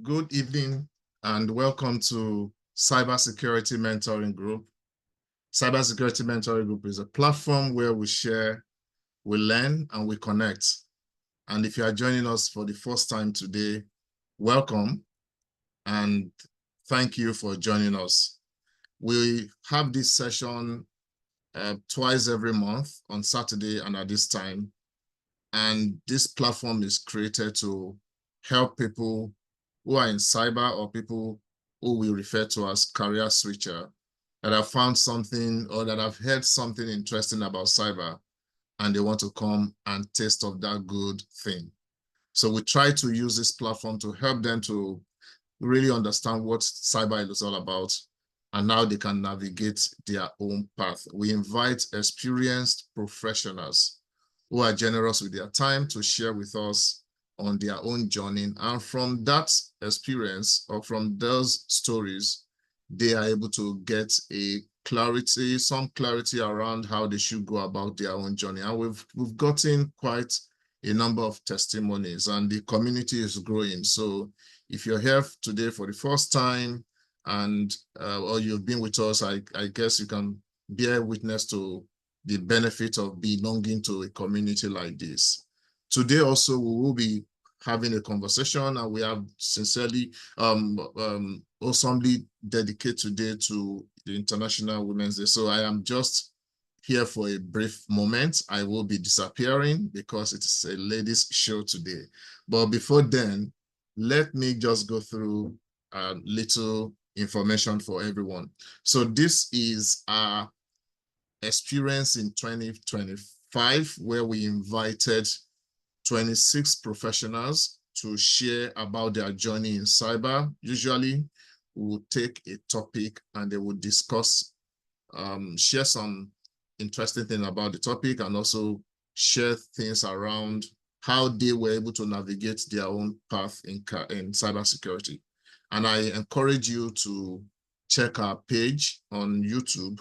Good evening and welcome to Cybersecurity Mentoring Group. Cybersecurity Mentoring Group is a platform where we share, we learn, and we connect. And if you are joining us for the first time today, welcome and thank you for joining us. We have this session twice every month on Saturday and at this time. And this platform is created to help people who are in cyber or people who we refer to as career switcher that have found something or that have heard something interesting about cyber and they want to come and taste of that good thing. So we try to use this platform to help them to really understand what cyber is all about and how they can navigate their own path. We invite experienced professionals who are generous with their time to share with us on their own journey. And from that experience or from those stories, they are able to get some clarity around how they should go about their own journey. And we've gotten quite a number of testimonies and the community is growing. So if you're here today for the first time and or you've been with us, I guess you can bear witness to the benefit of belonging to a community like this. Today also, we will be having a conversation and we have sincerely, awesomely dedicated today to the International Women's Day. So I am just here for a brief moment. I will be disappearing because it is a ladies' show today. But before then, let me just go through a little information for everyone. So this is our experience in 2025, where we invited 26 professionals to share about their journey in cyber. Usually, we will take a topic and they will discuss, share some interesting thing about the topic and also share things around how they were able to navigate their own path in cybersecurity. And I encourage you to check our page on YouTube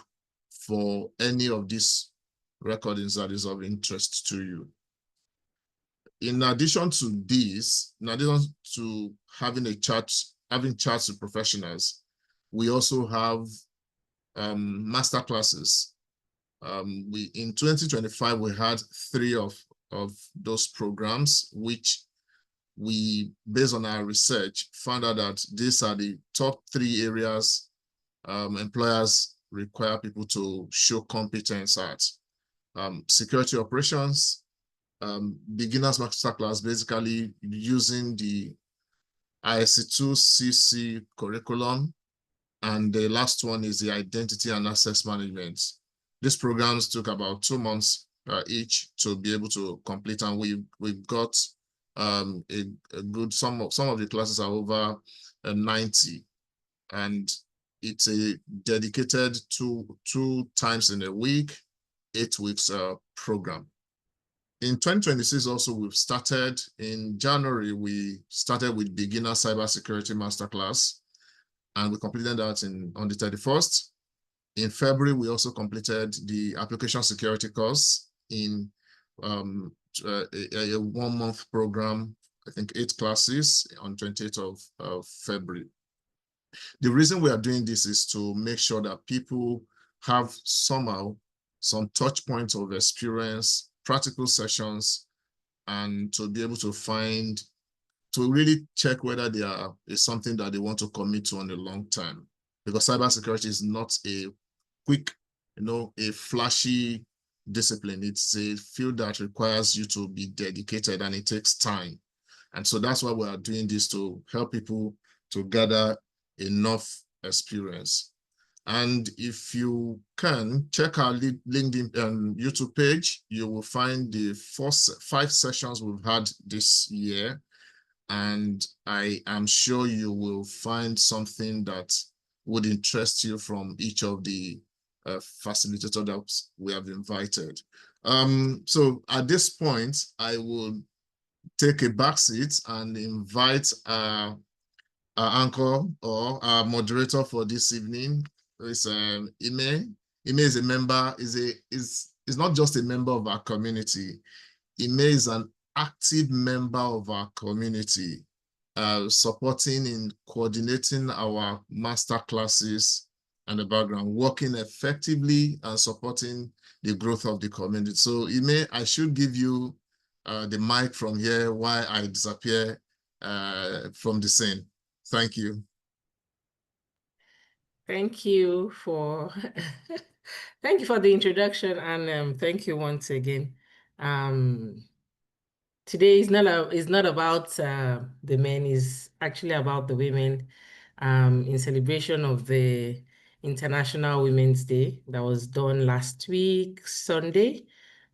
for any of these recordings that is of interest to you. In addition to this, in addition to having chats with professionals, we also have master classes. In 2025, we had 3 of those programs, which we, based on our research, found out that these are the top 3 areas employers require people to show competence at. Security operations, beginners masterclass, basically using the ISC2CC curriculum, and the last one is the identity and access management. These programs took about 2 months each to be able to complete, and we've got a good, some of the classes are over 90, and it's a dedicated two times in a week, 8 weeks program. In 2026 also, we've started in January, we started with beginner cybersecurity masterclass, and we completed that on the 31st. In February, we also completed the application security course in a 1-month program, I think 8 classes on 28th of February. The reason we are doing this is to make sure that people have somehow some touch points of experience, practical sessions, and to be able to really check whether is something that they want to commit to on the long term. Because cybersecurity is not a quick, a flashy discipline. It's a field that requires you to be dedicated and it takes time. And so that's why we are doing this, to help people to gather enough experience. And if you can check our LinkedIn and YouTube page, you will find the first 5 sessions we've had this year. And I am sure you will find something that would interest you from each of the facilitators that we have invited. So at this point, I will take a back seat and invite our anchor or our moderator for this evening. It's Ime. Ime is a member, is not just a member of our community. Ime is an active member of our community. supporting in coordinating our master classes and the background, working effectively and supporting the growth of the community. So I should give you the mic from here while I disappear from the scene. Thank you. Thank you for thank you for the introduction, and thank you once again. Today is not about the men, is actually about the women, in celebration of the International Women's Day that was done last week, Sunday.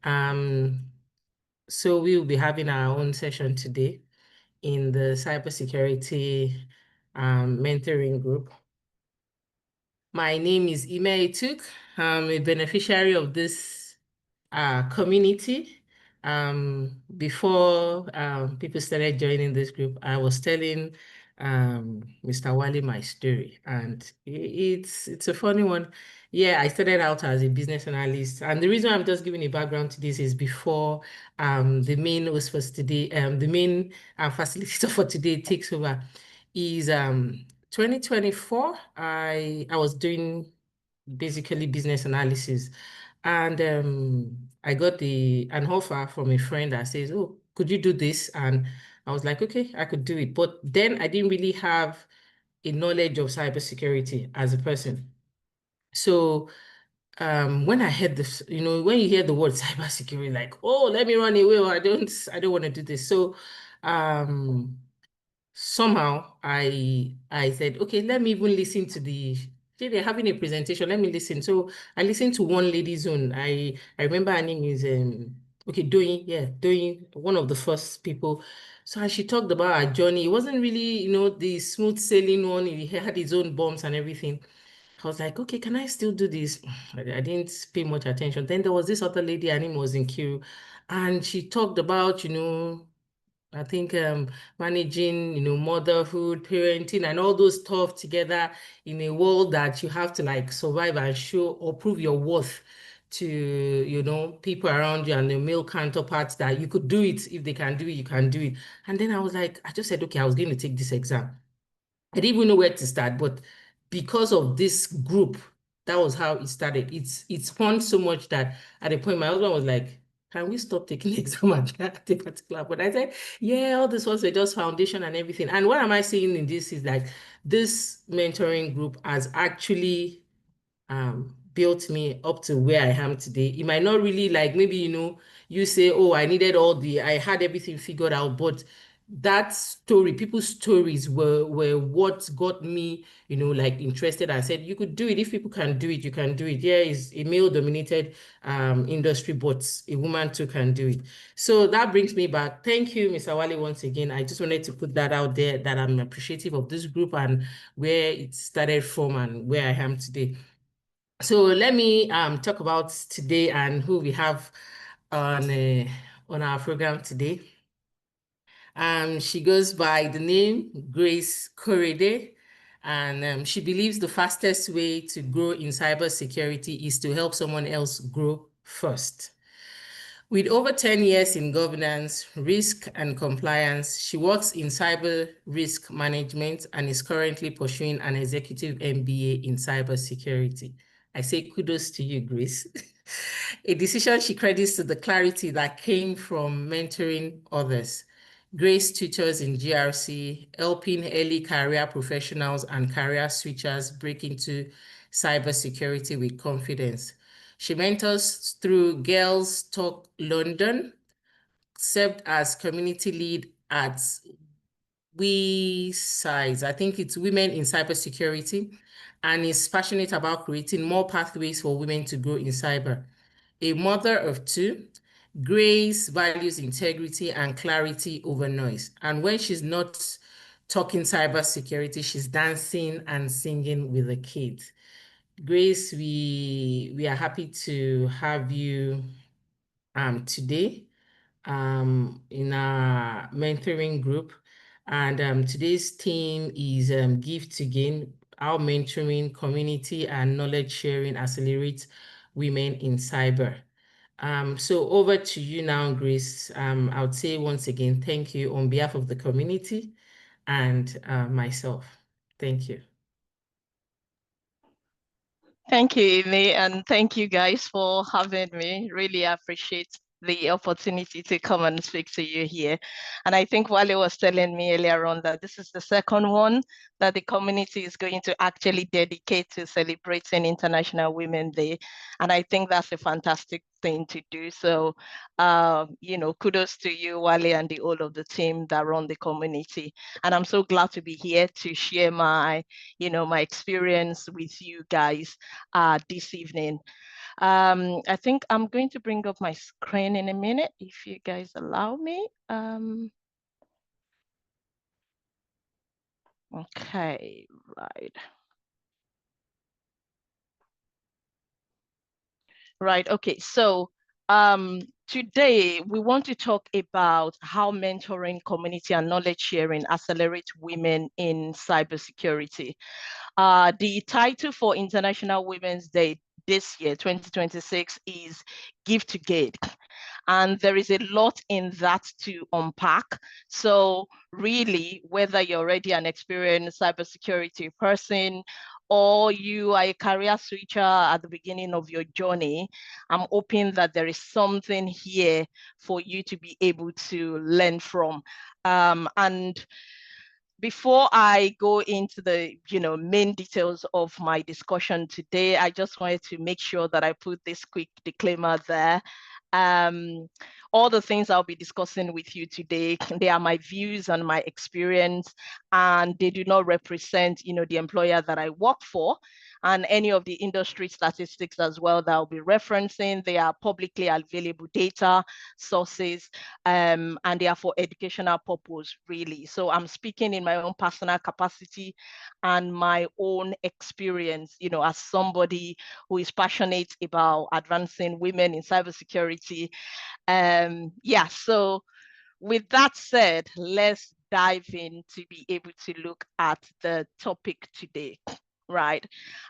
So we'll be having our own session today in the cybersecurity mentoring group. My name is Ime Etuk. I'm a beneficiary of this community. Before people started joining this group, I was telling Mr. Wale my story, and it's a funny one. Yeah, I started out as a business analyst, and the reason I'm just giving a background to this is before the main host for today, the main facilitator for today takes over, is 2024. I was doing basically business analysis, and I got an offer from a friend that says, "Oh, could you do this?" And I was like, "Okay, I could do it." But then I didn't really have a knowledge of cybersecurity as a person. So when I heard this, when you hear the word cybersecurity, like, oh, let me run away, or I don't want to do this. So um somehow I said, okay, let me even listen to they're having a presentation, let me listen. So I listened to one lady's own. I remember her name is okay, Doing, one of the first people. So as she talked about her journey, it wasn't really, the smooth sailing one. He had his own bumps and everything. I was like, okay, can I still do this? I didn't pay much attention. Then there was this other lady, her name was Nkiru, and she talked about, I think managing, motherhood, parenting, and all those stuff together in a world that you have to like survive and show or prove your worth to, people around you and the male counterparts that you could do it. If they can do it, you can do it. And then I was like, I just said, okay, I was going to take this exam. I didn't even know where to start, but because of this group, that was how it started. It's fun so much that at a point my husband was like, "Can we stop taking the exam at a particular?" But I said, "Yeah, all this was just foundation and everything." And what am I saying in this is that this mentoring group has actually built me up to where I am today. It might not really like maybe, you say, oh, I had everything figured out, but that story, people's stories were what got me, like interested. I said, you could do it. If people can do it, you can do it. Yeah, it's a male-dominated industry, but a woman too can do it. So that brings me back. Thank you, Mr. Wale, once again. I just wanted to put that out there, that I'm appreciative of this group and where it started from and where I am today. So let me talk about today and who we have on our program today. She goes by the name Grace Korede, and she believes the fastest way to grow in cybersecurity is to help someone else grow first. With over 10 years in governance, risk, and compliance, she works in cyber risk management and is currently pursuing an executive MBA in cybersecurity. I say kudos to you, Grace. A decision she credits to the clarity that came from mentoring others. Grace tutors in GRC, helping early career professionals and career switchers break into cybersecurity with confidence. She mentors through Girls Talk London, served as community lead at WeSize, I think it's Women in Cybersecurity, and is passionate about creating more pathways for women to grow in cyber. A mother of two, Grace values integrity and clarity over noise. And when she's not talking cybersecurity, she's dancing and singing with the kids. Grace, we are happy to have you today in our mentoring group. And today's theme is Give to Gain, how mentoring, community, and knowledge sharing accelerates women in cyber. So over to you now, Grace. I would say once again, thank you on behalf of the community and myself. Thank you. Thank you, Amy, and thank you guys for having me. Really appreciate the opportunity to come and speak to you here. And I think Wale was telling me earlier on that this is the second one that the community is going to actually dedicate to celebrating International Women's Day. And I think that's a fantastic thing to do. So, you know, kudos to you, Wale, and the whole of the team that run the community. And I'm so glad to be here to share my, you know, my experience with you guys this evening. I think I'm going to bring up my screen in a minute, if you guys allow me. Okay, right. Right, okay, so today we want to talk about how mentoring, community, and knowledge sharing accelerate women in cybersecurity. The title for International Women's Day this year, 2026, is Give to Gain. And there is a lot in that to unpack. So really, whether you're already an experienced cybersecurity person or you are a career switcher at the beginning of your journey, I'm hoping that there is something here for you to be able to learn from. And before I go into the main details of my discussion today, I just wanted to make sure that I put this quick disclaimer there. All the things I'll be discussing with you today, they are my views and my experience, and they do not represent the employer that I work for. And any of the industry statistics as well that I'll be referencing, they are publicly available data sources, and they are for educational purpose, really. So I'm speaking in my own personal capacity and my own experience, as somebody who is passionate about advancing women in cybersecurity. Yeah, so with that said, let's dive in to be able to look at the topic today. Right.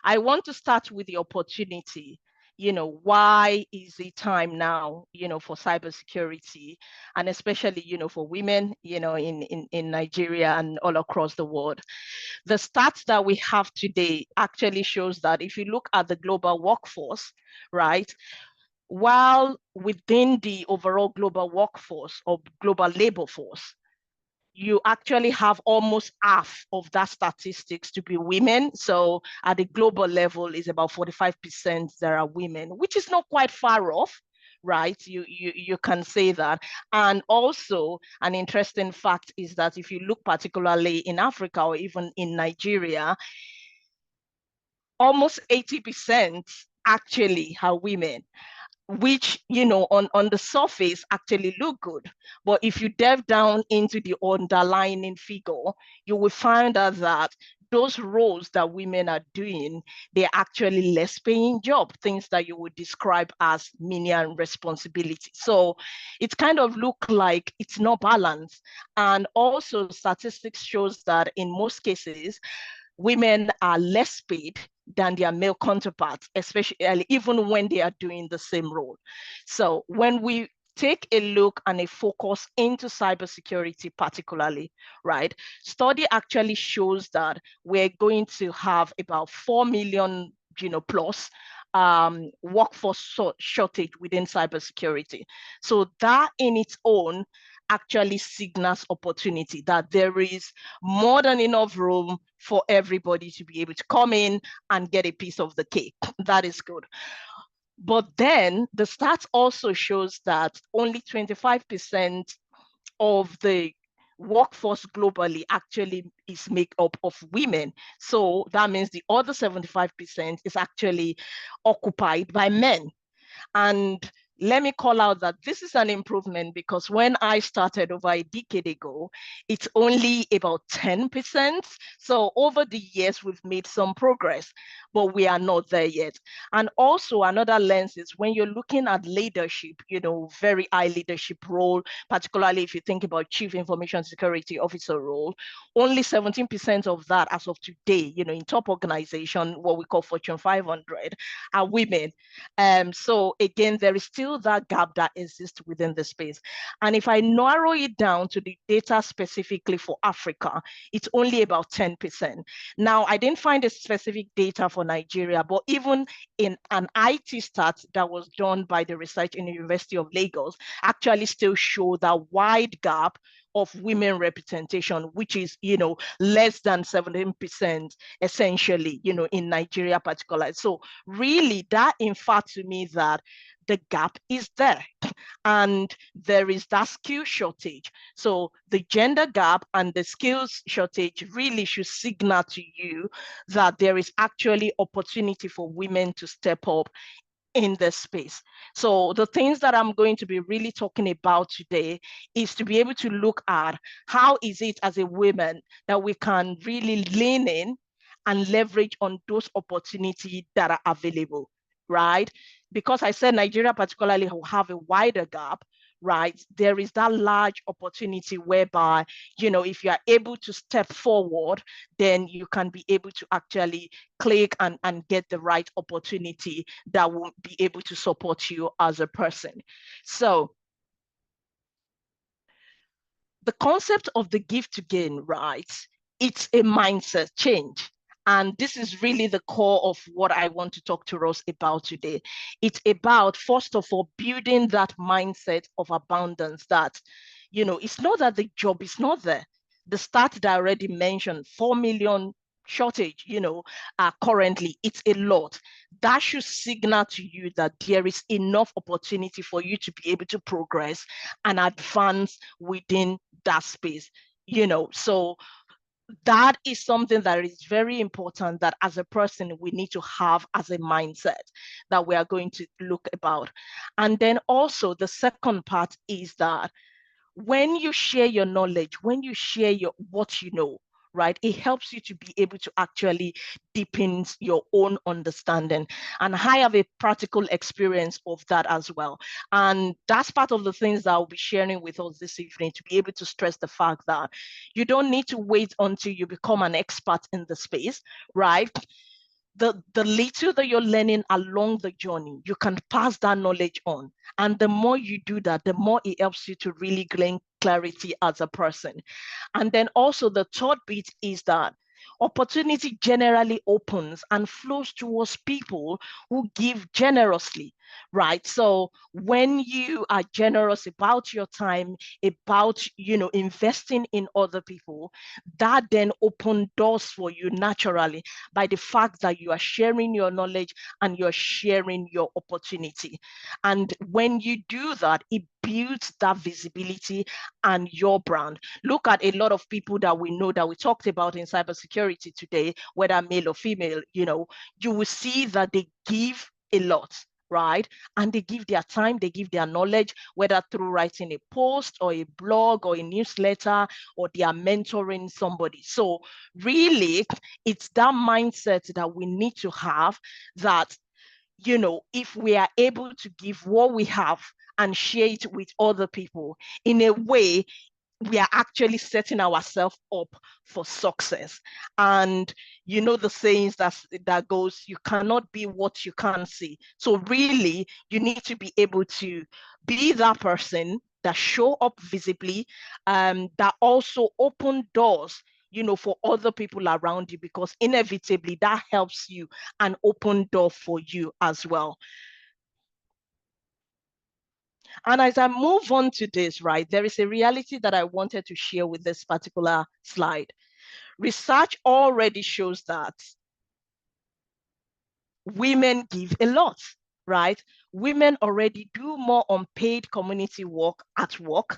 I want to start with the opportunity. Why is the time now, for cybersecurity, and especially, for women, in Nigeria and all across the world. The stats that we have today actually shows that if you look at the global workforce, right, while within the overall global workforce or global labor force, you actually have almost half of that statistics to be women. So at the global level is about 45% there are women, which is not quite far off, right? You can say that. And also an interesting fact is that if you look particularly in Africa or even in Nigeria, almost 80% actually are women, which, on the surface actually look good. But if you delve down into the underlying figure, you will find out that those roles that women are doing, they're actually less paying job, things that you would describe as menial responsibility. So it kind of look like it's not balanced. And also statistics shows that in most cases, women are less paid than their male counterparts, especially even when they are doing the same role. So when we take a look and a focus into cybersecurity particularly, right, study actually shows that we're going to have about 4 million, plus workforce shortage within cybersecurity. So that in its own actually signals opportunity, that there is more than enough room for everybody to be able to come in and get a piece of the cake. That is good. But then the stats also shows that only 25% of the workforce globally actually is made up of women. So that means the other 75% is actually occupied by men. And let me call out that this is an improvement, because when I started over a decade ago, it's only about 10%. So over the years, we've made some progress, but we are not there yet. And also another lens is when you're looking at leadership, very high leadership role, particularly if you think about Chief Information Security Officer role, only 17% of that as of today, in top organization, what we call Fortune 500, are women. So again, there is still still that gap that exists within the space. And if I narrow it down to the data specifically for Africa, it's only about 10%. Now, I didn't find a specific data for Nigeria, but even in an IT stat that was done by the research in the University of Lagos actually still show that wide gap of women representation, which is, less than 17% essentially, in Nigeria particularly. So really that in fact to me that the gap is there and there is that skill shortage. So the gender gap and the skills shortage really should signal to you that there is actually opportunity for women to step up in this space. So the things that I'm going to be really talking about today is to be able to look at how is it as a woman that we can really lean in and leverage on those opportunities that are available, right? Because I said Nigeria particularly will have a wider gap, right? There is that large opportunity whereby, if you are able to step forward, then you can be able to actually click and get the right opportunity that will be able to support you as a person. So the concept of the give to gain, right? It's a mindset change. And this is really the core of what I want to talk to us about today. It's about, first of all, building that mindset of abundance that, it's not that the job is not there. The stat that I already mentioned, 4 million shortage, currently, it's a lot. That should signal to you that there is enough opportunity for you to be able to progress and advance within that space, so that is something that is very important that as a person we need to have as a mindset that we are going to look about. And then also the second part is that when you share your knowledge, when you share what you know, right, it helps you to be able to actually deepen your own understanding. And I have a practical experience of that as well. And that's part of the things that I'll be sharing with us this evening, to be able to stress the fact that you don't need to wait until you become an expert in the space, right? The little that you're learning along the journey, you can pass that knowledge on. And the more you do that, the more it helps you to really gain clarity as a person. And then also the third bit is that opportunity generally opens and flows towards people who give generously, right? So when you are generous about your time, about, investing in other people, that then opens doors for you naturally by the fact that you are sharing your knowledge and you're sharing your opportunity. And when you do that, it builds that visibility and your brand. Look at a lot of people that we know that we talked about in cybersecurity today, whether male or female, you will see that they give a lot, right? And they give their time, they give their knowledge, whether through writing a post or a blog or a newsletter, or they are mentoring somebody. So really, it's that mindset that we need to have, that if we are able to give what we have and share it with other people, in a way, we are actually setting ourselves up for success. And the sayings that goes, you cannot be what you can't see. So really, you need to be able to be that person that show up visibly, that also open doors for other people around you, because inevitably that helps you and open door for you as well. And as I move on to this, right, there is a reality that I wanted to share with this particular slide. Research already shows that women give a lot, right? Women already do more unpaid community work at work,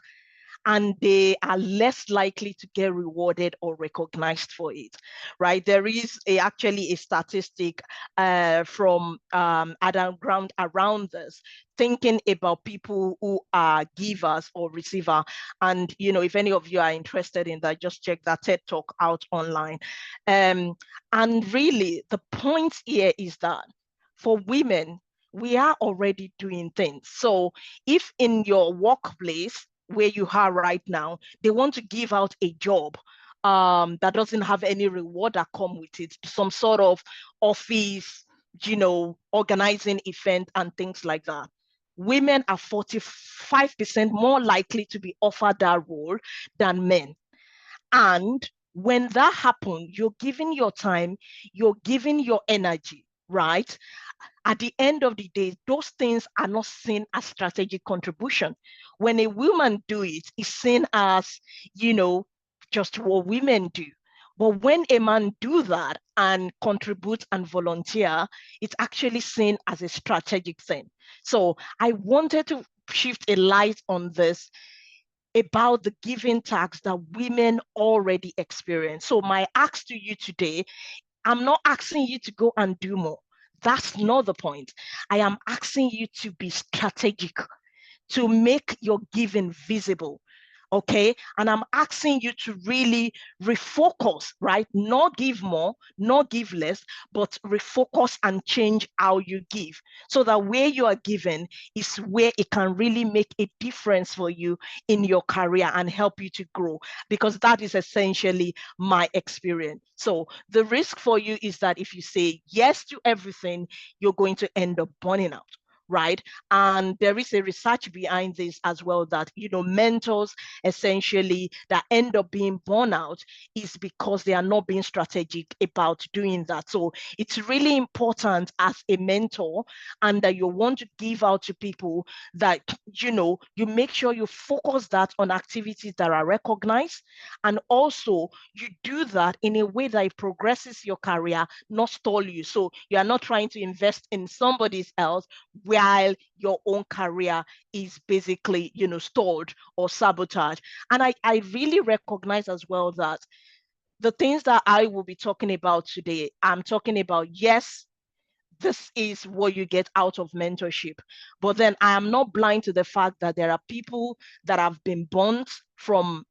and they are less likely to get rewarded or recognized for it, right? There is actually a statistic from Adam Grant around this, thinking about people who are givers or receiver. And, if any of you are interested in that, just check that TED Talk out online. And really, the point here is that for women, we are already doing things. So if in your workplace, where you are right now, they want to give out a job that doesn't have any reward that come with it, some sort of office, organizing event and things like that, women are 45% more likely to be offered that role than men. And when that happens, you're giving your time, you're giving your energy, right? At the end of the day, those things are not seen as strategic contribution. When a woman do it, it's seen as, just what women do. But when a man do that and contribute and volunteer, it's actually seen as a strategic thing. So I wanted to shift a light on this about the giving tax that women already experience. So my ask to you today, I'm not asking you to go and do more. That's not the point. I am asking you to be strategic, to make your giving visible. Okay. And I'm asking you to really refocus, right? Not give more, not give less, but refocus and change how you give, so that where you are giving is where it can really make a difference for you in your career and help you to grow, because that is essentially my experience. So the risk for you is that if you say yes to everything, you're going to end up burning out. Right. And there is a research behind this as well, that, mentors essentially that end up being burnt out is because they are not being strategic about doing that. So it's really important as a mentor, and that you want to give out to people, that, you make sure you focus that on activities that are recognized. And also you do that in a way that it progresses your career, not stall you. So you are not trying to invest in somebody else while your own career is basically, stalled or sabotaged. And I really recognize as well that the things that I will be talking about today, I'm talking about, yes, this is what you get out of mentorship. But then I am not blind to the fact that there are people that have been burnt from,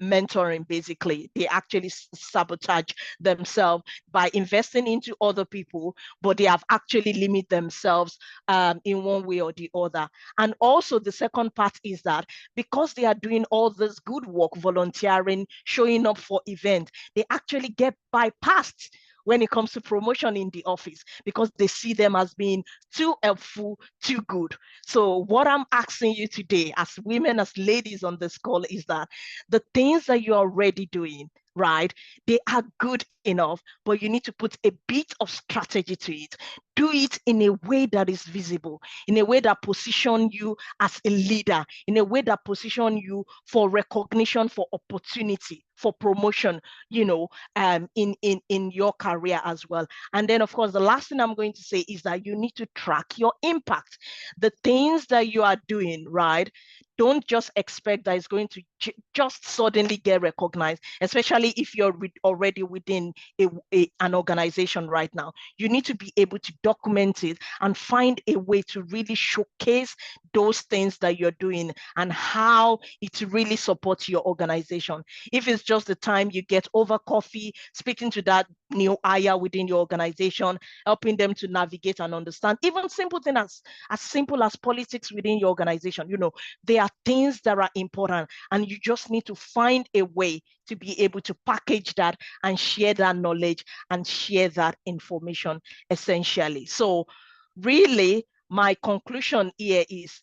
mentoring. Basically, they actually sabotage themselves by investing into other people, but they have actually limited themselves in one way or the other. And also the second part is that because they are doing all this good work, volunteering, showing up for events, they actually get bypassed when it comes to promotion in the office, because they see them as being too helpful, too good. So what I'm asking you today, as women, as ladies on this call, is that the things that you're already doing, right, they are good enough, but you need to put a bit of strategy to it. Do it in a way that is visible, in a way that position you as a leader, in a way that position you for recognition, for opportunity, for promotion, in your career as well. And then, of course, the last thing I'm going to say is that you need to track your impact. The things that you are doing, right? Don't just expect that it's going to just suddenly get recognized, especially if you're already within an organization right now. You need to be able to document it and find a way to really showcase those things that you're doing and how it really supports your organization. If it's just the time you get over coffee, speaking to that new hire within your organization, helping them to navigate and understand, even simple things as simple as politics within your organization, there are things that are important, and you just need to find a way to be able to package that and share that knowledge and share that information, essentially. So really, my conclusion here is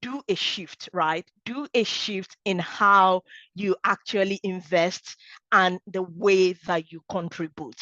do a shift, right? Do a shift in how you actually invest and the way that you contribute.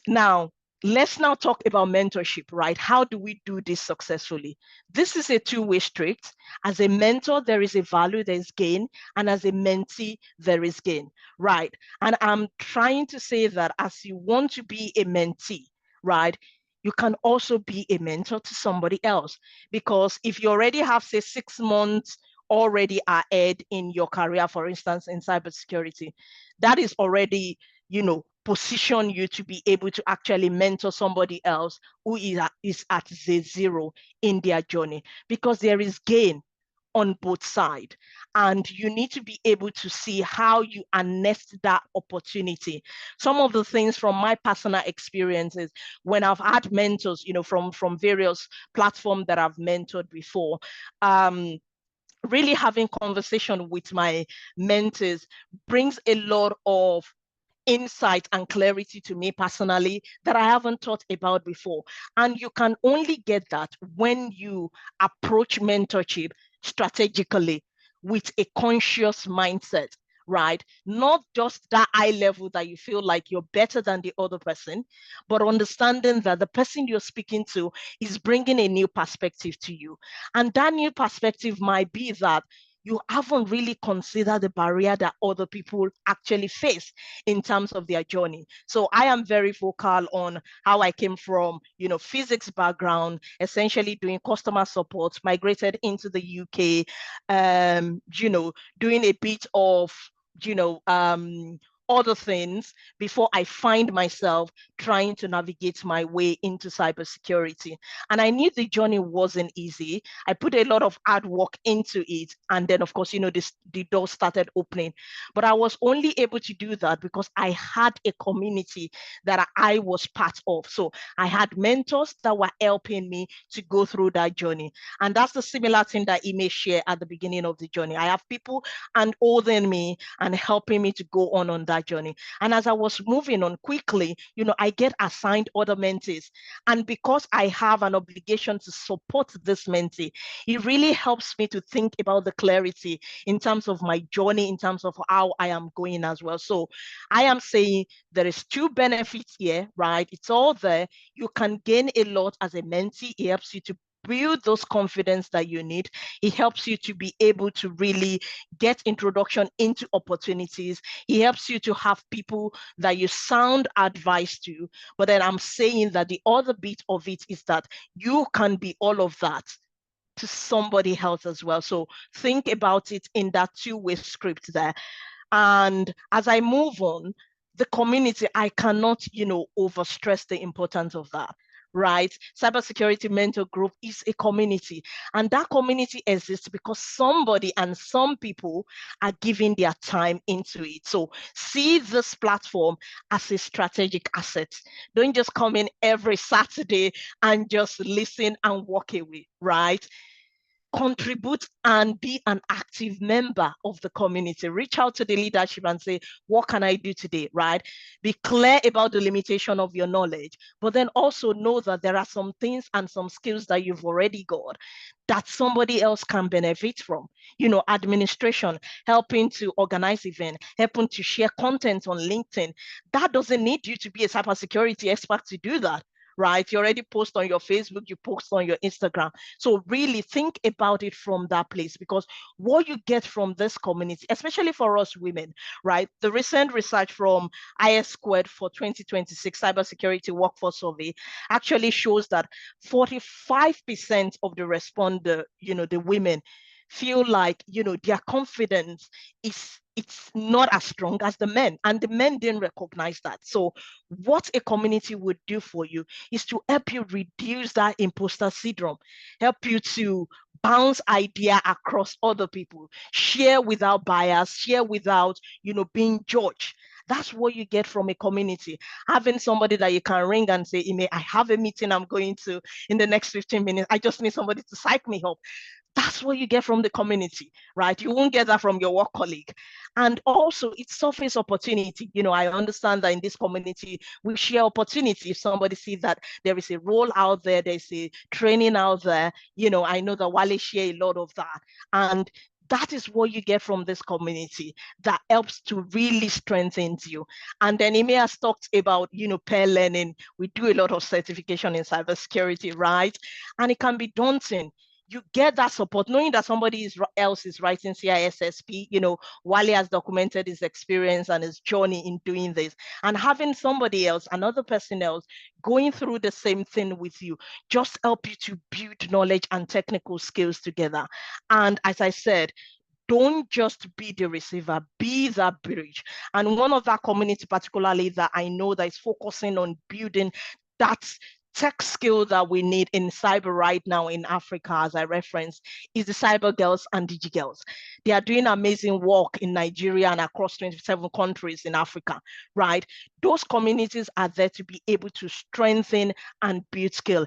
Now, let's now talk about mentorship, right? How do we do this successfully? This is a two-way street. As a mentor, there is a value, there is gain, and as a mentee, there is gain, right? And I'm trying to say that as you want to be a mentee, right, you can also be a mentor to somebody else. Because if you already have, say, 6 months already ahead in your career, for instance, in cybersecurity, that is already, position you to be able to actually mentor somebody else who is at the zero in their journey, because there is gain on both sides. And you need to be able to see how you harness that opportunity. Some of the things from my personal experiences, when I've had mentors, from various platforms that I've mentored before, really having conversation with my mentors brings a lot of insight and clarity to me personally that I haven't thought about before. And you can only get that when you approach mentorship strategically with a conscious mindset, right? Not just that eye level that you feel like you're better than the other person, but understanding that the person you're speaking to is bringing a new perspective to you. And that new perspective might be that you haven't really considered the barrier that other people actually face in terms of their journey. So I am very vocal on how I came from, physics background, essentially doing customer support, migrated into the UK, doing a bit of, other things before I find myself trying to navigate my way into cybersecurity. And I knew the journey wasn't easy. I put a lot of hard work into it. And then, of course, the door started opening. But I was only able to do that because I had a community that I was part of. So I had mentors that were helping me to go through that journey. And that's the similar thing that he may share at the beginning of the journey. I have people and holding me and helping me to go on that journey. And as I was moving on quickly, I get assigned other mentees. And because I have an obligation to support this mentee, it really helps me to think about the clarity in terms of my journey, in terms of how I am going as well. So I am saying there is two benefits here, right? It's all there. You can gain a lot as a mentee. It helps you to build those confidence that you need. It helps you to be able to really get introduction into opportunities. It helps you to have people that you sound advice to. But then I'm saying that the other bit of it is that you can be all of that to somebody else as well. So think about it in that two-way script there. And as I move on, the community, I cannot, overstress the importance of that. Right? Cybersecurity Mentor Group is a community, and that community exists because somebody and some people are giving their time into it. So see this platform as a strategic asset. Don't just come in every Saturday and just listen and walk away, right? Contribute and be an active member of the community. Reach out to the leadership and say, what can I do today, right? Be clear about the limitation of your knowledge, but then also know that there are some things and some skills that you've already got that somebody else can benefit from. Administration, helping to organize events, helping to share content on LinkedIn. That doesn't need you to be a cybersecurity expert to do that. Right? You already post on your Facebook, you post on your Instagram. So really think about it from that place, because what you get from this community, especially for us women, right? The recent research from IS Squared for 2026 Cybersecurity Workforce Survey actually shows that 45% of the responder, the women, feel like, their confidence it's not as strong as the men, and the men didn't recognize that. So what a community would do for you is to help you reduce that imposter syndrome, help you to bounce idea across other people, share without bias, share without, being judged. That's what you get from a community. Having somebody that you can ring and say, Ime, I have a meeting I'm going to in the next 15 minutes. I just need somebody to psych me up. That's what you get from the community, right? You won't get that from your work colleague. And also it's surface opportunity. I understand that in this community, we share opportunity. If somebody sees that there is a role out there, there's a training out there, I know that Wale share a lot of that. And that is what you get from this community that helps to really strengthen you. And then Ime has talked about, pair learning. We do a lot of certification in cybersecurity, right? And it can be daunting. You get that support, knowing that somebody else is writing CISSP, Wale has documented his experience and his journey in doing this, and having somebody else, another person else, going through the same thing with you, just help you to build knowledge and technical skills together. And as I said, don't just be the receiver, be that bridge. And one of that community, particularly that I know that is focusing on building that tech skill that we need in cyber right now in Africa, as I referenced, is the Cyber Girls and Digi Girls. They are doing amazing work in Nigeria and across 27 countries in Africa, right? Those communities are there to be able to strengthen and build skill.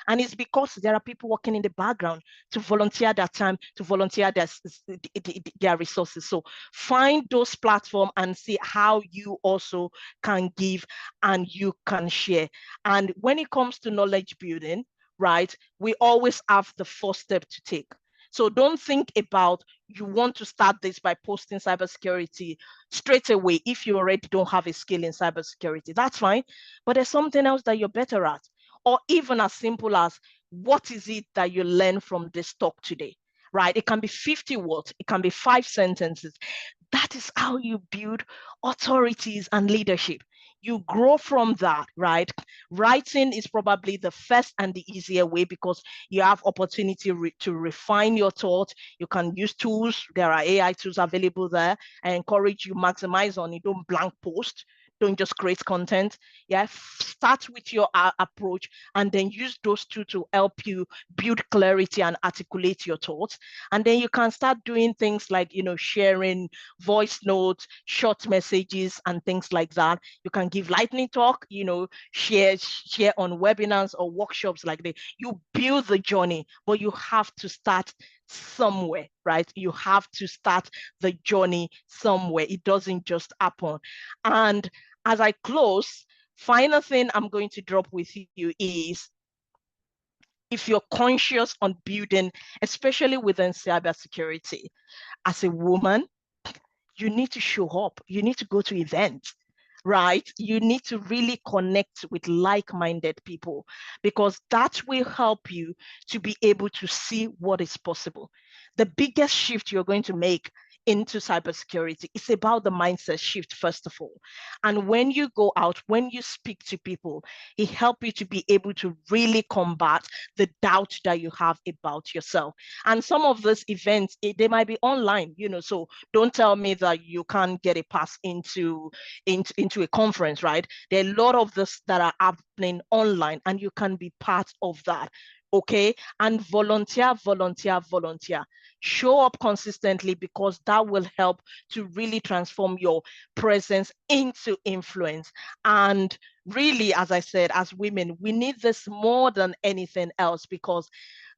And it's because there are people working in the background to volunteer their time, to volunteer their resources. So find those platforms and see how you also can give and you can share. And when it comes to knowledge building, right, we always have the first step to take. So don't think about you want to start this by posting cybersecurity straight away if you already don't have a skill in cybersecurity. That's fine, but there's something else that you're better at. Or even as simple as, what is it that you learned from this talk today, right? It can be 50 words, it can be 5 sentences. That is how you build authorities and leadership. You grow from that, right? Writing is probably the first and the easier way because you have opportunity to refine your thought. You can use tools. There are AI tools available there. I encourage you maximize on it. Don't blank post. Don't just create content. Yeah, start with your approach and then use those two to help you build clarity and articulate your thoughts. And then you can start doing things like, sharing voice notes, short messages, and things like that. You can give lightning talk, share on webinars or workshops like that. You build the journey, but you have to start somewhere, right? You have to start the journey somewhere. It doesn't just happen. And as I close, final thing I'm going to drop with you is, if you're conscious on building, especially within cybersecurity, as a woman, you need to show up. You need to go to events, right? You need to really connect with like-minded people, because that will help you to be able to see what is possible. The biggest shift you're going to make into cybersecurity, it's about the mindset shift, first of all. And when you go out, when you speak to people, it helps you to be able to really combat the doubt that you have about yourself. And some of these events, they might be online, so don't tell me that you can't get a pass into a conference, right? There are a lot of this that are happening online, and you can be part of that. Okay, and volunteer. Show up consistently, because that will help to really transform your presence into influence. And really, as I said, as women, we need this more than anything else, because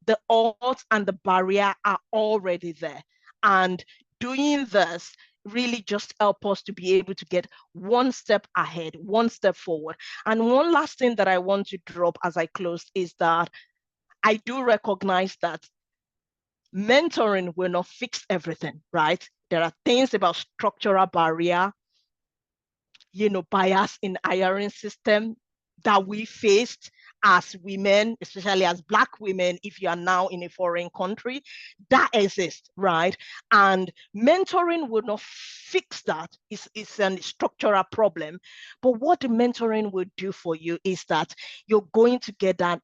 the odds and the barrier are already there. And doing this really just help us to be able to get one step ahead, one step forward. And one last thing that I want to drop as I close is that I do recognize that mentoring will not fix everything, right? There are things about structural barrier, bias in hiring system that we faced as women, especially as Black women, if you are now in a foreign country, that exists, right? And mentoring will not fix that. It's a structural problem. But what the mentoring will do for you is that you're going to get that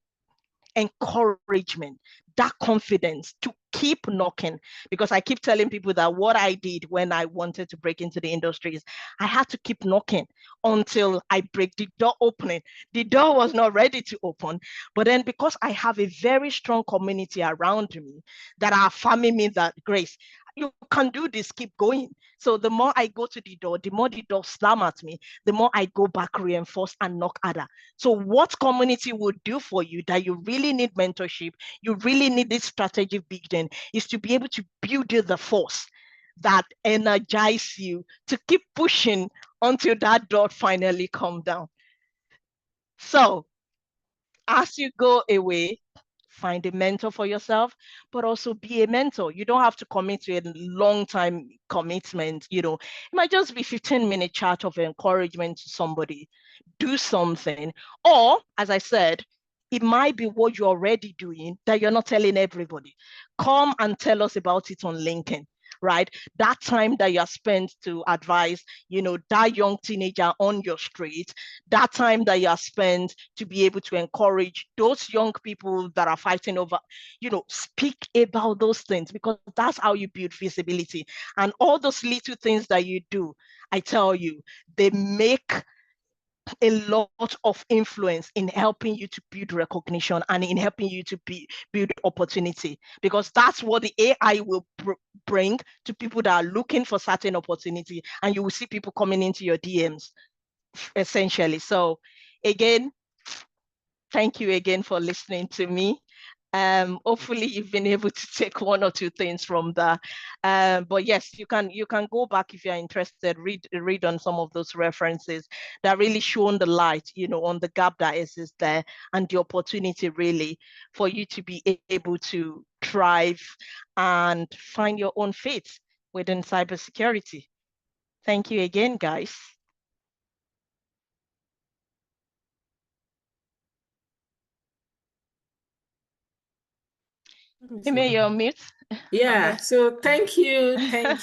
encouragement, that confidence to keep knocking. Because I keep telling people that what I did when I wanted to break into the industry is I had to keep knocking until I break the door opening. The door was not ready to open, but then because I have a very strong community around me that are affirming me that, Grace, you can do this, keep going. So the more I go to the door, the more the door slam at me, the more I go back, reinforce and knock harder. So what community would do for you that you really need mentorship, you really need this strategic building, is to be able to build the force that energize you to keep pushing until that door finally come down. So as you go away, find a mentor for yourself, but also be a mentor. You don't have to commit to a long time commitment. It might just be 15-minute chat of encouragement to somebody. Do something. Or, as I said, it might be what you're already doing that you're not telling everybody. Come and tell us about it on LinkedIn, right? That time that you spent to advise, that young teenager on your street, that time that you spent to be able to encourage those young people that are fighting over, speak about those things, because that's how you build visibility. And all those little things that you do, I tell you, they make a lot of influence in helping you to build recognition and in helping you to build opportunity, because that's what the AI will bring to people that are looking for certain opportunity, and you will see people coming into your DMs essentially. So again, Thank you again for listening to me. Hopefully you've been able to take one or two things from that. But yes, you can go back if you're interested, read on some of those references that really shone the light, on the gap that exists there, and the opportunity really for you to be able to thrive and find your own fit within cybersecurity. Thank you again, guys. Maybe you're on mute. Yeah, so thank you. I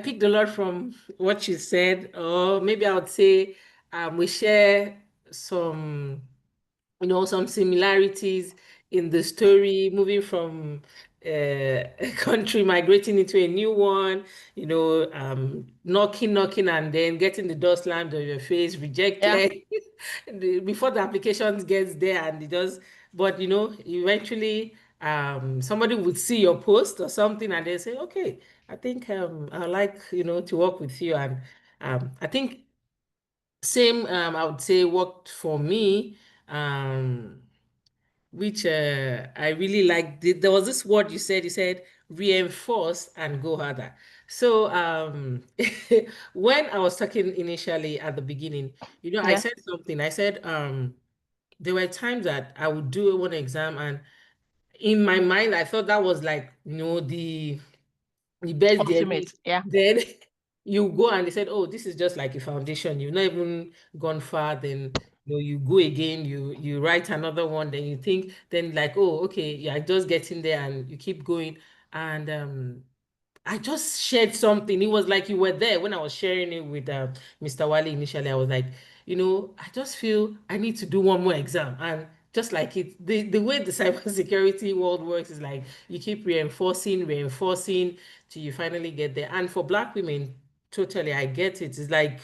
picked a lot from what you said, or maybe I would say we share some, some similarities in the story, moving from a country migrating into a new one, knocking, and then getting the door slammed on your face, rejected before the application gets there, and it does. But eventually, somebody would see your post or something, and they say, "Okay, I think I like to work with you," and I think same I would say worked for me. Which I really liked. There was this word you said reinforce and go harder. So when I was talking initially at the beginning, I said something. I said there were times that I would do one exam, and in my mind I thought that was like, the best there Ultimate, is. yeah. Then you go and they said, oh, this is just like a foundation. You've not even gone far. Then you go again, you write another one, then you think, then like, oh, okay, yeah, just getting there, and you keep going. And I just shared something. It was like you were there when I was sharing it with Mr. Wally initially. I was like, I just feel I need to do one more exam. And just like the way the cybersecurity world works is like you keep reinforcing till you finally get there. And for Black women, totally, I get it. It's like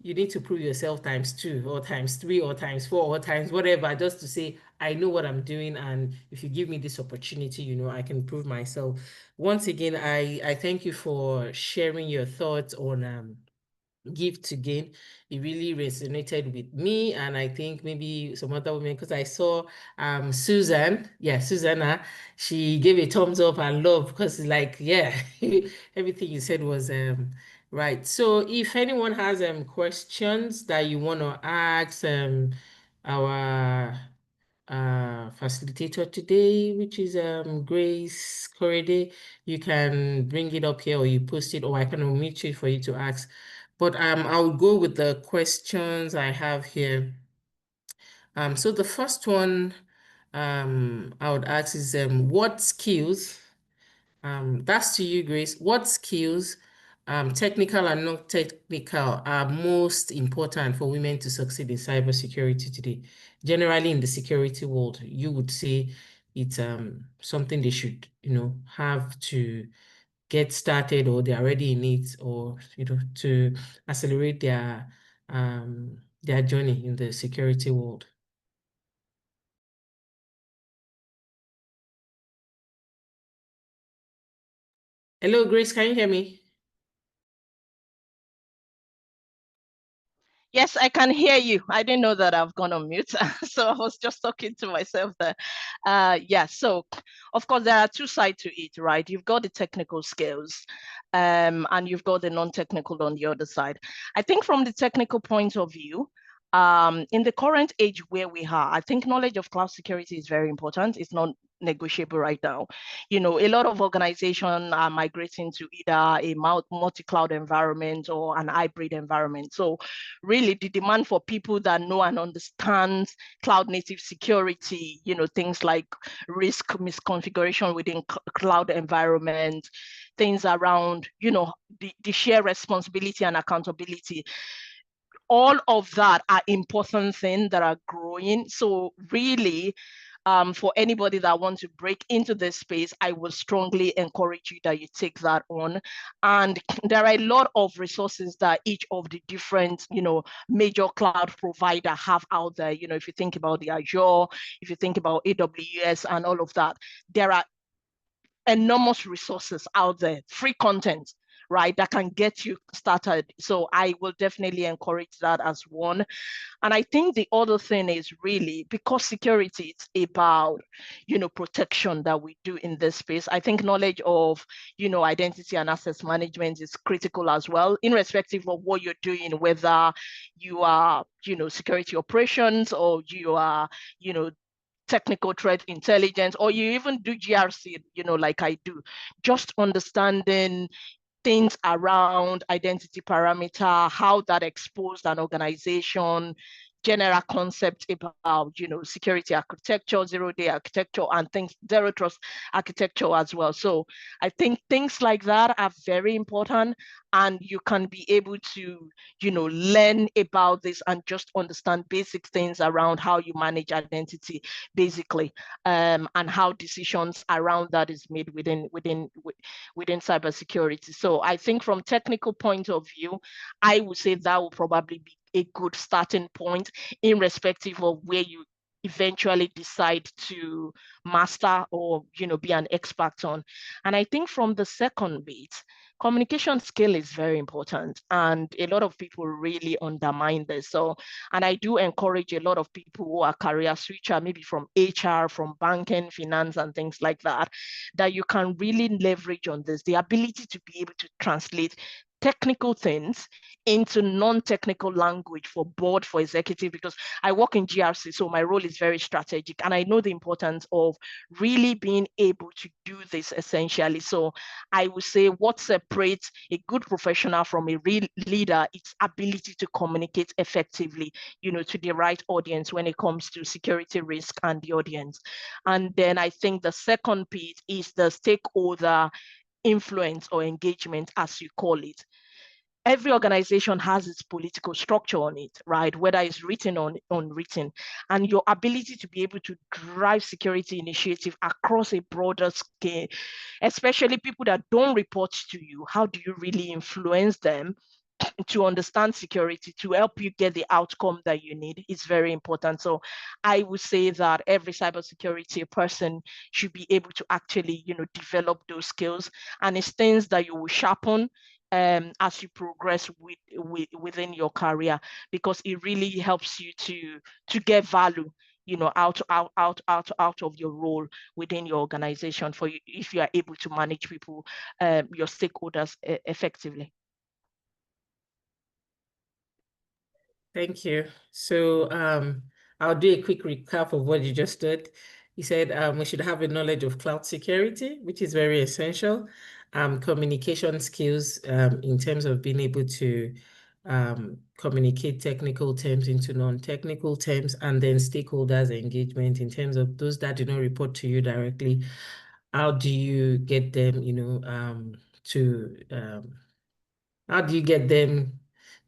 you need to prove yourself times two or times three or times four or times whatever, just to say, I know what I'm doing. And if you give me this opportunity, I can prove myself. Once again, I thank you for sharing your thoughts on Give to Gain. It really resonated with me, and I think maybe some other women, because I saw Susanna, she gave a thumbs up and love, because it's like, yeah, everything you said was right. So if anyone has questions that you want to ask our facilitator today, which is Grace Korede, you can bring it up here, or you post it, or I can unmute you for you to ask. But I'll go with the questions I have here. So the first one I would ask is what skills, that's to you, Grace, what skills, technical and not technical, are most important for women to succeed in cybersecurity today? Generally in the security world, you would say it's something they should, have to get started, or they're already in it, or to accelerate their journey in the security world. Hello, Grace, can you hear me? Yes, I can hear you. I didn't know that I've gone on mute. So I was just talking to myself there. Yeah, so of course there are two sides to it, right? You've got the technical skills and you've got the non-technical on the other side. I think from the technical point of view, in the current age where we are, I think knowledge of cloud security is very important. It's not negotiable right now. A lot of organizations are migrating to either a multi-cloud environment or an hybrid environment. So really the demand for people that know and understand cloud native security, things like risk misconfiguration within cloud environment, things around, the shared responsibility and accountability. All of that are important things that are growing. So really, for anybody that wants to break into this space, I would strongly encourage you that you take that on. And there are a lot of resources that each of the different, major cloud provider have out there. If you think about the Azure, if you think about AWS and all of that, there are enormous resources out there, free content, right, that can get you started. So I will definitely encourage that as one. And I think the other thing is really because security is about, protection that we do in this space. I think knowledge of, identity and access management is critical as well, irrespective of what you're doing, whether you are, security operations, or you are, technical threat intelligence, or you even do GRC, like I do. Just understanding things around identity parameter, how that exposed an organization, general concept about, security architecture, zero-day architecture, and things, zero trust architecture as well. So I think things like that are very important, and you can be able to, learn about this and just understand basic things around how you manage identity, basically, and how decisions around that is made within cybersecurity. So I think from technical point of view, I would say that will probably be a good starting point, irrespective of where you eventually decide to master or be an expert on. And I think from the second bit, communication skill is very important, and a lot of people really undermine this. So, and I do encourage a lot of people who are career switcher, maybe from HR, from banking, finance, and things like that, that you can really leverage on this, the ability to be able to translate technical things into non-technical language for board, for executive, because I work in GRC, so my role is very strategic, and I know the importance of really being able to do this essentially. So I would say what separates a good professional from a real leader is ability to communicate effectively, to the right audience when it comes to security risk and the audience. And then I think the second piece is the stakeholder influence or engagement, as you call it. Every organization has its political structure on it, right? Whether it's written or unwritten, and your ability to be able to drive security initiative across a broader scale, especially people that don't report to you. How do you really influence them to understand security, to help you get the outcome that you need? Is very important. So I would say that every cybersecurity person should be able to actually, develop those skills, and it's things that you will sharpen as you progress within your career, because it really helps you to get value, out of your role within your organization, for you, if you are able to manage people, your stakeholders effectively. Thank you. So I'll do a quick recap of what you just did. You said we should have a knowledge of cloud security, which is very essential. Communication skills in terms of being able to communicate technical terms into non-technical terms, and then stakeholders engagement in terms of those that do not report to you directly. How do you get them, how do you get them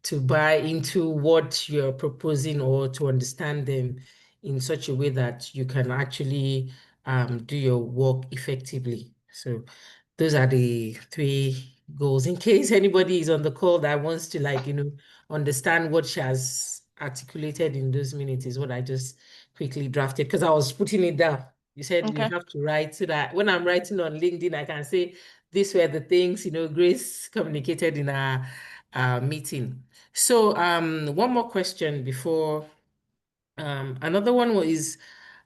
to buy into what you're proposing, or to understand them in such a way that you can actually do your work effectively? So those are the three goals. In case anybody is on the call that wants to understand what she has articulated in those minutes, is what I just quickly drafted, because I was putting it down. You said you have to write, so that when I'm writing on LinkedIn, I can say these were the things Grace communicated in our meeting. So one more question before another one is,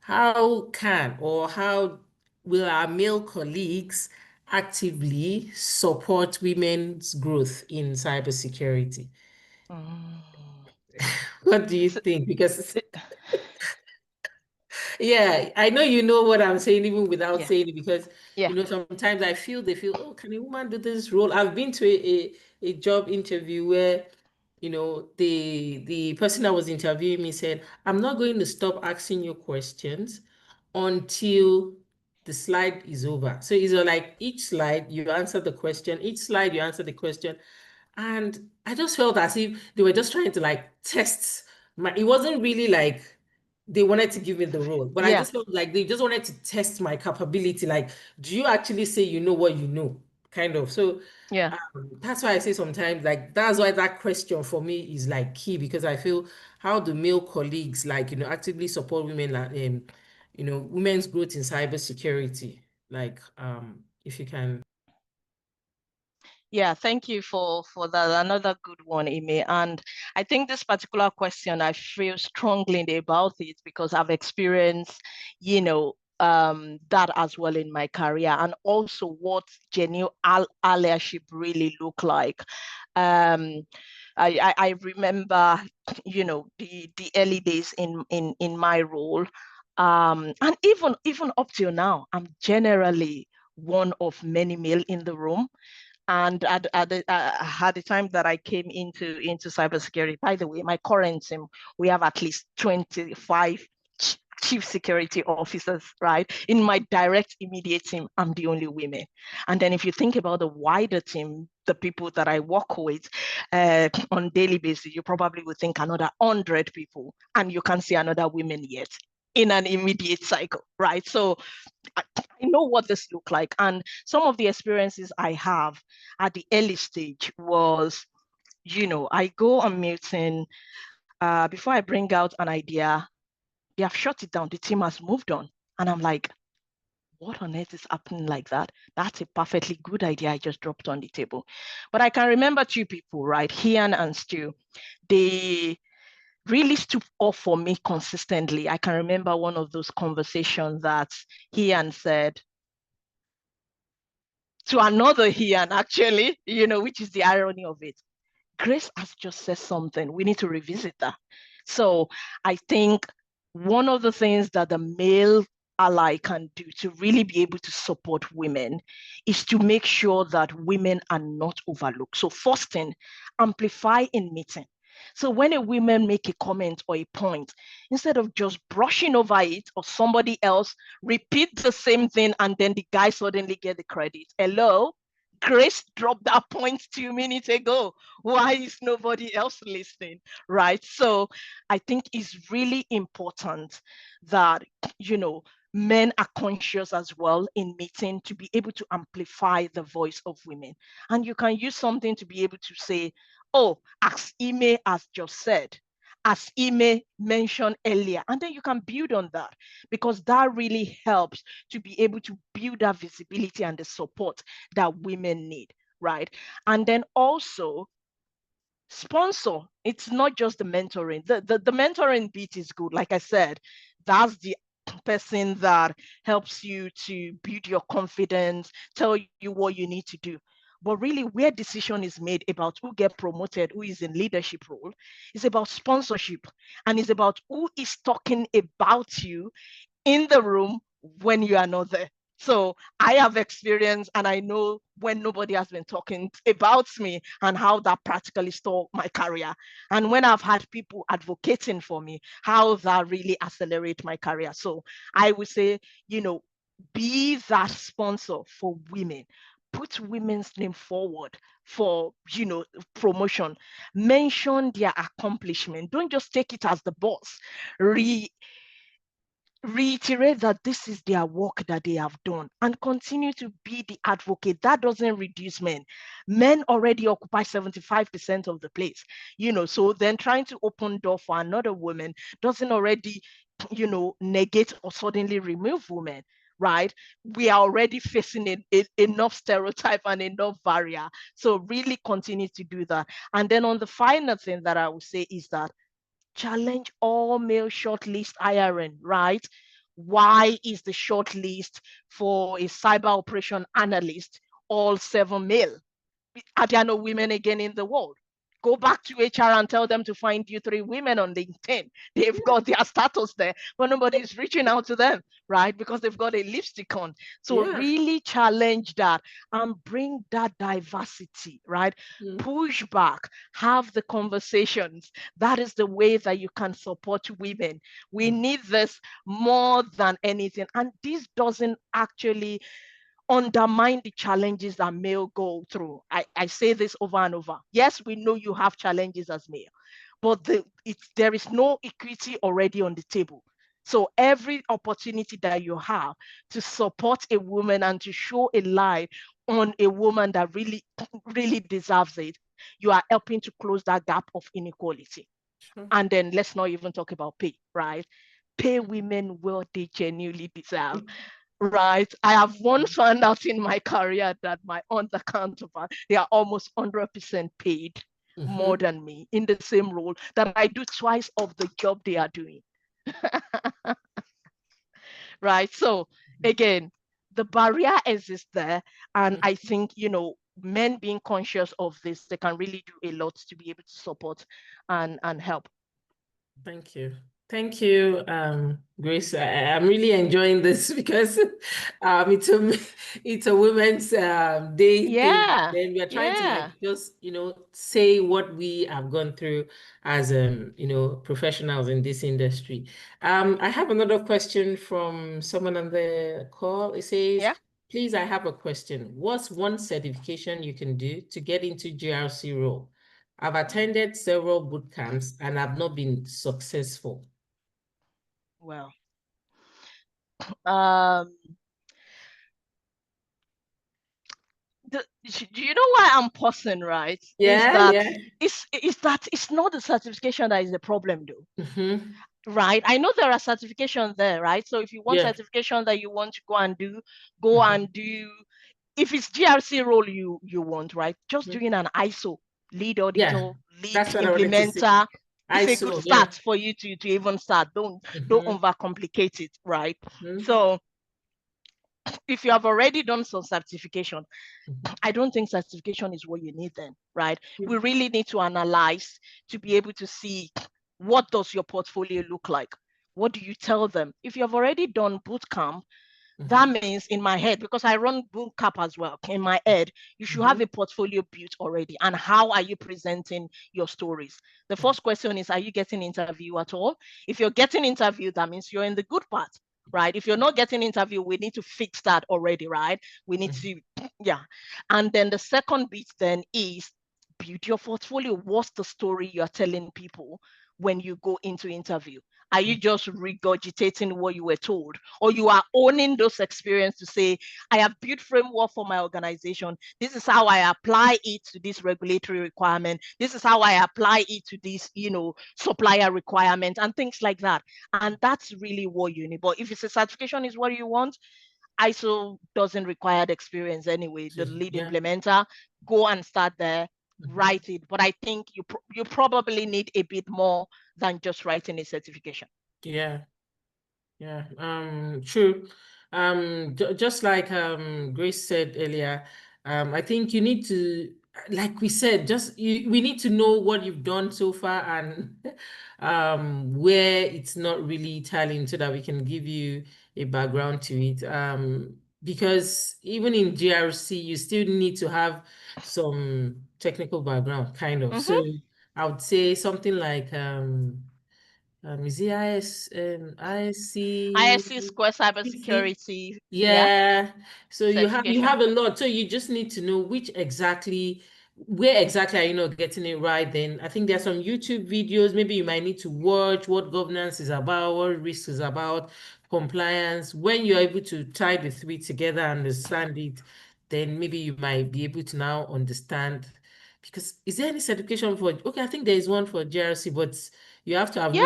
how will our male colleagues actively support women's growth in cybersecurity? What do you think? Because yeah, I know you know what I'm saying, even without saying it, because sometimes they feel, oh, can a woman do this role? I've been to a job interview where the person that was interviewing me said, I'm not going to stop asking you questions until the slide is over. So it's like each slide you answer the question, each slide you answer the question. And I just felt as if they were just trying to test it wasn't really like they wanted to give me the role, but I just felt like they just wanted to test my capability. Like, do you actually say you know what you know? Kind of. So that's why I say sometimes that's why that question for me is key, because I feel, how do male colleagues actively support women women's growth in cybersecurity? If you can. Yeah, thank you for that. Another good one, Amy. And I think this particular question, I feel strongly about it because I've experienced, that as well in my career, and also what genuine allyship really look like. Um, I remember, the early days in my role, and even up till now, I'm generally one of many male in the room. And at the time that I came into cybersecurity, by the way, my current team, we have at least 25 chief security officers, right? In my direct immediate team, I'm the only woman. And then if you think about the wider team, the people that I work with on daily basis, you probably would think another 100 people, and you can't see another woman yet in an immediate cycle, right? So I know what this look like. And some of the experiences I have at the early stage was, I go on meeting, before I bring out an idea, they have shut it down. The team has moved on. And I'm like, what on earth is happening like that? That's a perfectly good idea I just dropped on the table. But I can remember two people, right? Hian and Stu. They really stood up for me consistently. I can remember one of those conversations that Hian said to another Hian, actually, which is the irony of it. Grace has just said something. We need to revisit that. So I think one of the things that the male ally can do to really be able to support women is to make sure that women are not overlooked. So first thing, amplify in meeting. So when a woman make a comment or a point, instead of just brushing over it or somebody else repeat the same thing and then the guy suddenly get the credit. Hello? Grace dropped that point 2 minutes ago. Why is nobody else listening? Right? So I think it's really important that, men are conscious as well in meeting to be able to amplify the voice of women. And you can use something to be able to say, oh, as Ime has just said, as Ime mentioned earlier, and then you can build on that because that really helps to be able to build that visibility and the support that women need, right? And then also sponsor. It's not just the mentoring. The mentoring bit is good. Like I said, that's the person that helps you to build your confidence, tell you what you need to do. But really, where decision is made about who get promoted, who is in leadership role, is about sponsorship, and it's about who is talking about you in the room when you are not there. So I have experience and I know when nobody has been talking about me and how that practically stole my career. And when I've had people advocating for me, how that really accelerate my career. So I would say, be that sponsor for women. Put women's name forward for, promotion. Mention their accomplishment. Don't just take it as the boss. Reiterate that this is their work that they have done and continue to be the advocate. That doesn't reduce men. Men already occupy 75% of the place, so then trying to open door for another woman doesn't already, negate or suddenly remove women, right? We are already facing enough stereotype and enough barrier. So really continue to do that. And then on the final thing that I would say is that challenge all male shortlist hiring, right? Why is the shortlist for a cyber operation analyst all 7 male? Are there no women again in the world? Go back to HR and tell them to find you 3 women on LinkedIn. They've got their status there, but nobody's reaching out to them, right? Because they've got a lipstick on. So really challenge that and bring that diversity, right? Push back, have the conversations. That is the way that you can support women. We need this more than anything. And this doesn't actually undermine the challenges that male go through. I say this over and over. Yes, we know you have challenges as male, but there is no equity already on the table. So every opportunity that you have to support a woman and to show a light on a woman that really, really deserves it, you are helping to close that gap of inequality. And then let's not even talk about pay, right? Pay women what they genuinely deserve. right? I have once found out in my career that my other counterpart, they are almost 100% paid more than me in the same role, that I do twice of the job they are doing. Right? So again, the barrier exists there. And I think, men being conscious of this, they can really do a lot to be able to support and help. Thank you. Thank you, Grace. I'm really enjoying this because it's a women's day thing. Yeah. Then we are trying to Yeah. just say what we have gone through as professionals in this industry. I have another question from someone on the call. It says, Yeah. please, I have a question. What's one certification you can do to get into GRC role? I've attended several boot camps and I've not been successful. Well, do you know why I'm pausing, right? Yeah, It's not the certification that is the problem, though. Mm-hmm. Right? I know there are certifications there, right? So if you want certification that you want to go and do, go and do. If it's GRC role you want, right? Just doing an ISO, lead auditor, lead that's what I wanted to say. implementer. It's a ISO, good start for you to even start. Don't overcomplicate it, right? So if you have already done some certification, I don't think certification is what you need then, right? We really need to analyze to be able to see, what does your portfolio look like? What do you tell them? If you have already done boot camp, that means in my head, because I run boot camp as well, in my head, you should have a portfolio built already. And how are you presenting your stories? The first question is, are you getting interview at all? If you're getting interview, that means you're in the good part, right? If you're not getting interview, we need to fix that already, right? We need to, And then the second bit then is build your portfolio. What's the story you're telling people when you go into interview? Are you just regurgitating what you were told, or you are owning those experiences to say, I have built framework for my organization. This is how I apply it to this regulatory requirement. This is how I apply it to this, supplier requirement and things like that. And that's really what you need. But if it's a certification is what you want, ISO doesn't require the experience anyway. The lead implementer, go and start there, write it. But I think you probably need a bit more than just writing a certification. Yeah. True. Just like Grace said earlier, I think you need to, like we said, we need to know what you've done so far and where it's not really telling, so that we can give you a background to it. Because even in GRC, you still need to have some technical background, kind of. So I would say something like is it ISC Square Cybersecurity. Yeah. So you Certification. have a lot. So you just need to know where exactly are you not getting it right. Then I think there's some YouTube videos. Maybe you might need to watch what governance is about, what risk is about, compliance. When you're able to tie the three together and understand it, then maybe you might be able to now understand. Because is there any certification for? Okay, I think there is one for GRC, but you have to have there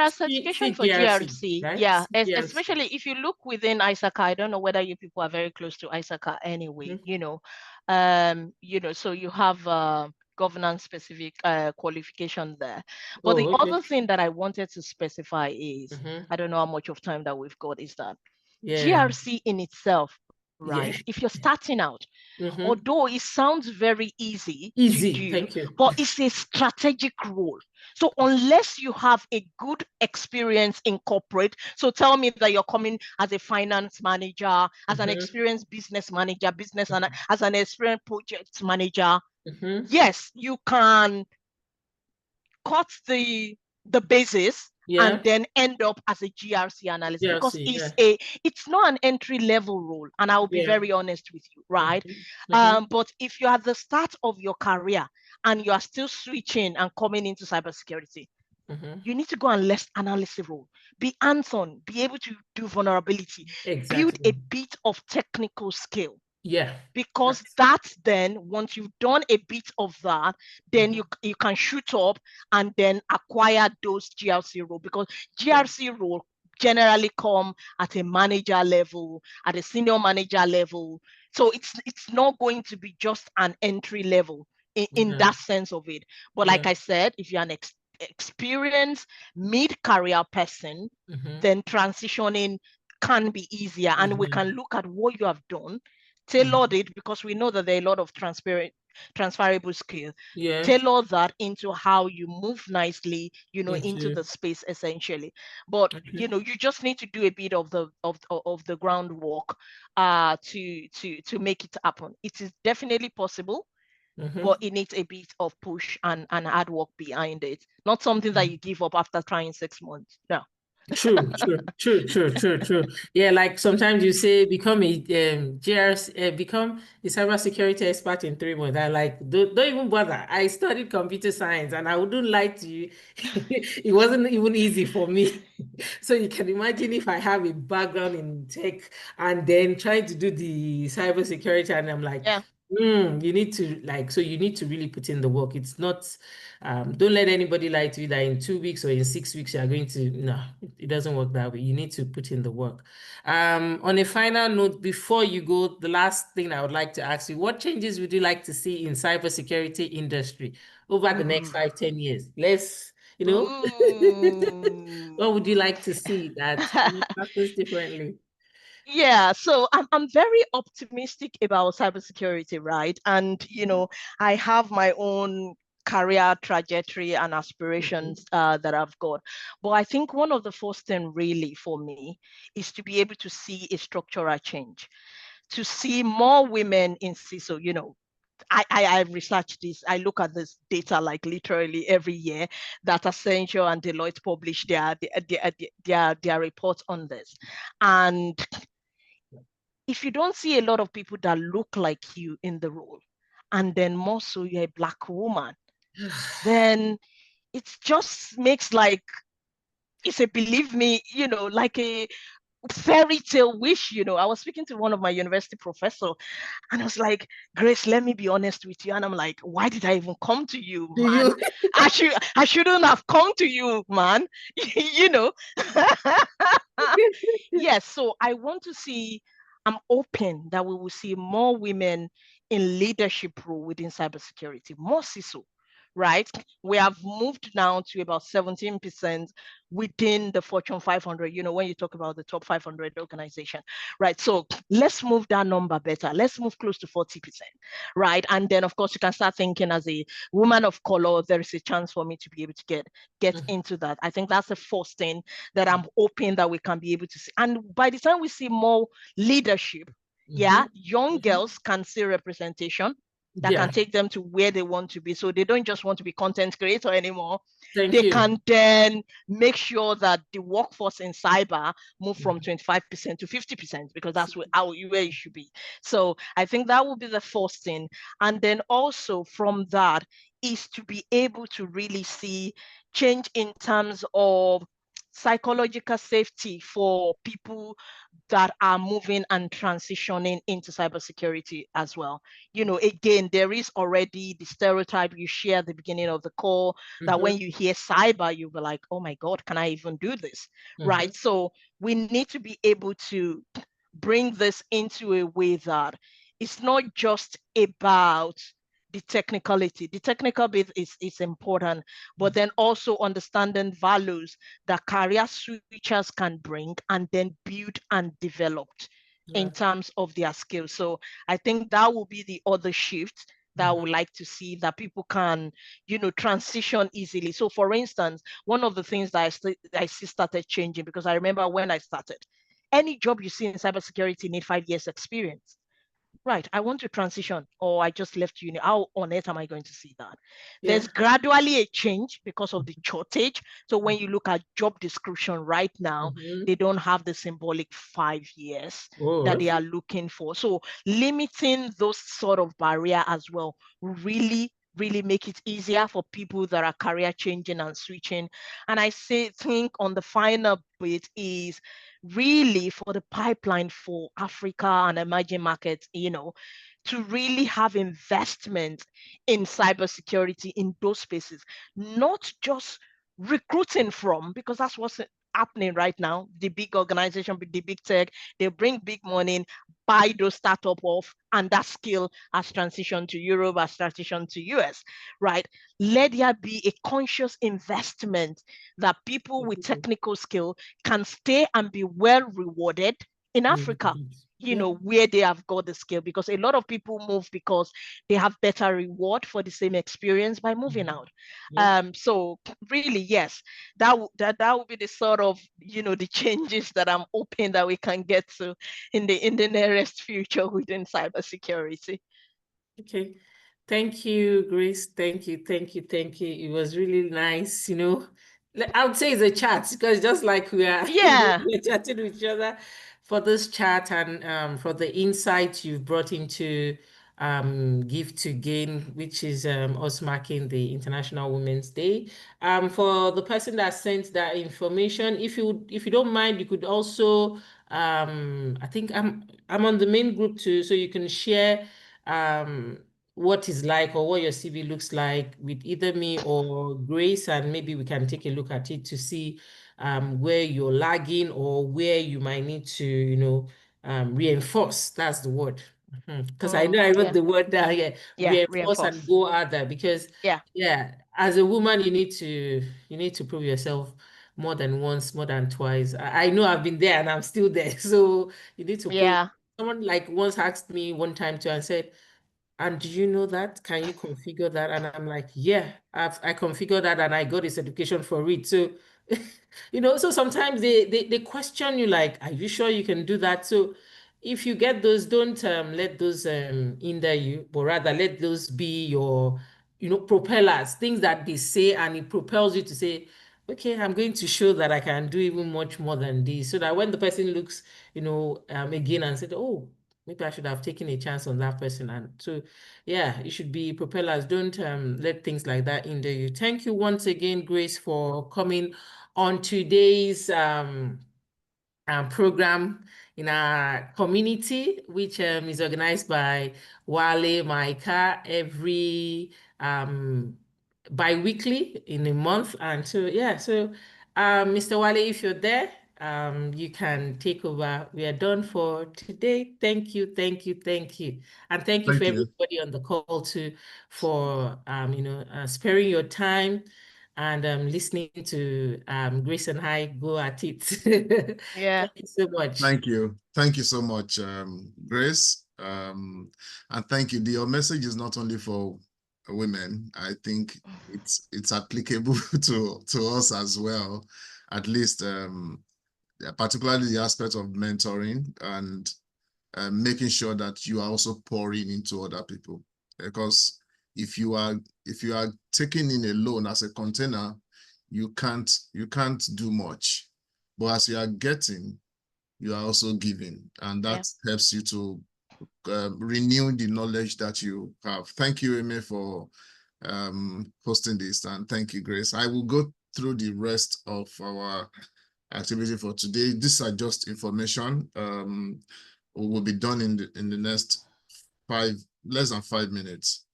are certifications for GRC. right? Yeah, CGRC. especially if you look within ISACA. I don't know whether you people are very close to ISACA anyway. So you have governance specific qualification there. But the other thing that I wanted to specify is, I don't know how much of time that we've got, is that GRC in itself, right? If you're starting out, although it sounds very easy to do, thank you. but it's a strategic role. So unless you have a good experience in corporate, so tell me that you're coming as a finance manager, as an experienced business manager, as an experienced project manager, yes, you can cut the basis and then end up as a GRC analyst, because it's not an entry level role, and I'll be very honest with you, right? But if you're at the start of your career and you are still switching and coming into cybersecurity, you need to go and less analysis role, be hands-on, be able to do vulnerability, build a bit of technical skill. Because that's then, once you've done a bit of that, then you can shoot up and then acquire those GRC role, because GRC role generally come at a manager level, at a senior manager level. So it's not going to be just an entry level in that sense of it. But like I said, if you're an experienced mid-career person, then transitioning can be easier. And we can look at what you have done, tailored it, because we know that there are a lot of transferable skills. Tailor that into how you move nicely, into the space essentially. But you just need to do a bit of the groundwork to make it happen. It is definitely possible. But it needs a bit of push and hard work behind it. Not something that you give up after trying 6 months. No. True. Yeah, like sometimes you say become a become a cybersecurity expert in 3 months. I like don't even bother. I studied computer science, and I wouldn't lie to you, it wasn't even easy for me. So you can imagine if I have a background in tech and then trying to do the cybersecurity, and I'm like, yeah. You need to you need to really put in the work. It's not, don't let anybody lie to you that in 2 weeks or in 6 weeks you're going to, no, it doesn't work that way. You need to put in the work. On a final note, before you go, the last thing I would like to ask you, what changes would you like to see in cybersecurity industry over the next 5-10 years? Let's, what would you like to see that happens differently? Yeah, so I'm very optimistic about cybersecurity, right? And I have my own career trajectory and aspirations that I've got. But I think one of the first thing really for me is to be able to see a structural change, to see more women in CISO. I've researched this. I look at this data like literally every year that Accenture and Deloitte publish their reports on this. And if you don't see a lot of people that look like you in the role, and then more so you're a Black woman, then it just makes it's a, believe me, like a fairy tale wish. I was speaking to one of my university professors, and I was like, Grace, let me be honest with you. And I'm like, why did I even come to you, man? I shouldn't have come to you, man. Yes, so I want to see, I'm open that we will see more women in leadership role within cybersecurity, more CISO, right? We have moved now to about 17% within the Fortune 500, when you talk about the top 500 organization, right? So let's move that number better. Let's move close to 40%, right? And then, of course, you can start thinking as a woman of color, there is a chance for me to be able to get into that. I think that's the first thing that I'm hoping that we can be able to see. And by the time we see more leadership, young girls can see representation that can take them to where they want to be. So they don't just want to be content creator anymore. They can then make sure that the workforce in cyber move from 25% to 50%, because that's where it should be. So I think that will be the first thing. And then also from that is to be able to really see change in terms of psychological safety for people that are moving and transitioning into cybersecurity as well. Again, there is already the stereotype you share at the beginning of the call that when you hear cyber, you'll be like, oh my God, can I even do this? Right? So we need to be able to bring this into a way that it's not just about the technicality. The technical bit is important, but then also understanding values that career switchers can bring and then build and develop in terms of their skills. So I think that will be the other shift that I would like to see, that people can, transition easily. So for instance, one of the things that I see started changing, because I remember when I started, any job you see in cybersecurity need 5 years experience. Right, I want to transition, or I just left uni. How on earth am I going to see that? There's gradually a change because of the shortage. So when you look at job description right now, they don't have the symbolic 5 years that they are looking for. So limiting those sort of barrier as well really make it easier for people that are career changing and switching. And I think on the final bit is really for the pipeline for Africa and emerging markets, to really have investment in cybersecurity in those spaces, not just recruiting from, because that's happening right now. The big organization, the big tech, they bring big money in, buy those startup off, and that skill has transitioned to Europe, has transitioned to US, right? Let there be a conscious investment that people with technical skill can stay and be well rewarded in Africa, you know, where they have got the skill, because a lot of people move because they have better reward for the same experience by moving out. So really, yes, that would be the sort of, you know, the changes that I'm hoping that we can get to in the nearest future within cybersecurity. Okay. Thank you, Grace. Thank you. It was really nice, you know. I would say it's a chat, because just like we are, we're chatting with each other for this chat, and for the insight you've brought into Give to Gain, which is us marking the International Women's Day. For the person that sent that information, if you don't mind, you could also I think I'm on the main group too, so you can share what is like, or what your CV looks like, with either me or Grace, and maybe we can take a look at it to see where you're lagging, or where you might need to, you know, reinforce. That's the word. Because I know I wrote the word down here. Reinforce and go other, because as a woman, you need to prove yourself more than once, more than twice. I know I've been there and I'm still there. So you need to prove. Someone like once asked me one time too and said, "And do you know that? Can you configure that?" And I'm like, "Yeah, I configured that and I got a certification for it." So, you know, so sometimes they question you like, "Are you sure you can do that?" So if you get those, don't let those hinder you, but rather let those be your, you know, propellers, things that they say, and it propels you to say, "Okay, I'm going to show that I can do even much more than this." So that when the person looks, you know, again and said, "Oh, maybe I should have taken a chance on that person." And so, yeah, it should be propellers. Don't let things like that hinder you. Thank you once again, Grace, for coming on today's program in our community, which is organized by Wale Maika every bi-weekly in a month. And so, yeah, so Mr. Wale, if you're there, you can take over. We are done for today. Thank you. And thank you for everybody on the call too, for you know, sparing your time and listening to Grace and I go at it. Thank you so much. Thank you so much, Grace, and thank you. Your message is not only for women. I think it's applicable to us as well, at least particularly the aspect of mentoring and making sure that you are also pouring into other people, because if you are taking in a loan as a container, you can't do much, but as you are getting, you are also giving, and that helps you to renew the knowledge that you have. Thank you, Amy, for hosting this, and thank you, Grace. I will go through the rest of our activity for today. These are just information. Will be done in the next less than 5 minutes.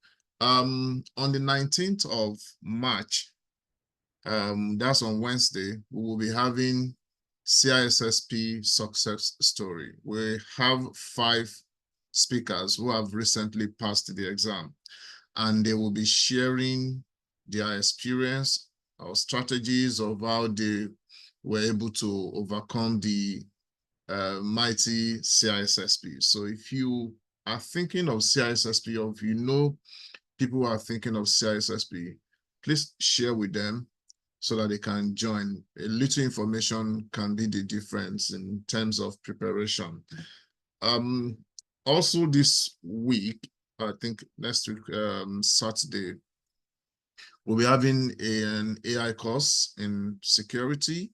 On the 19th of March, that's on Wednesday, we will be having CISSP success story. We have 5 speakers who have recently passed the exam, and they will be sharing their experience or strategies of how they were able to overcome the mighty CISSP. So if you are thinking of CISSP, or if you know people who are thinking of CISSP, please share with them so that they can join. A little information can be the difference in terms of preparation. Also this week, I think next week, Saturday, we'll be having an AI course in security,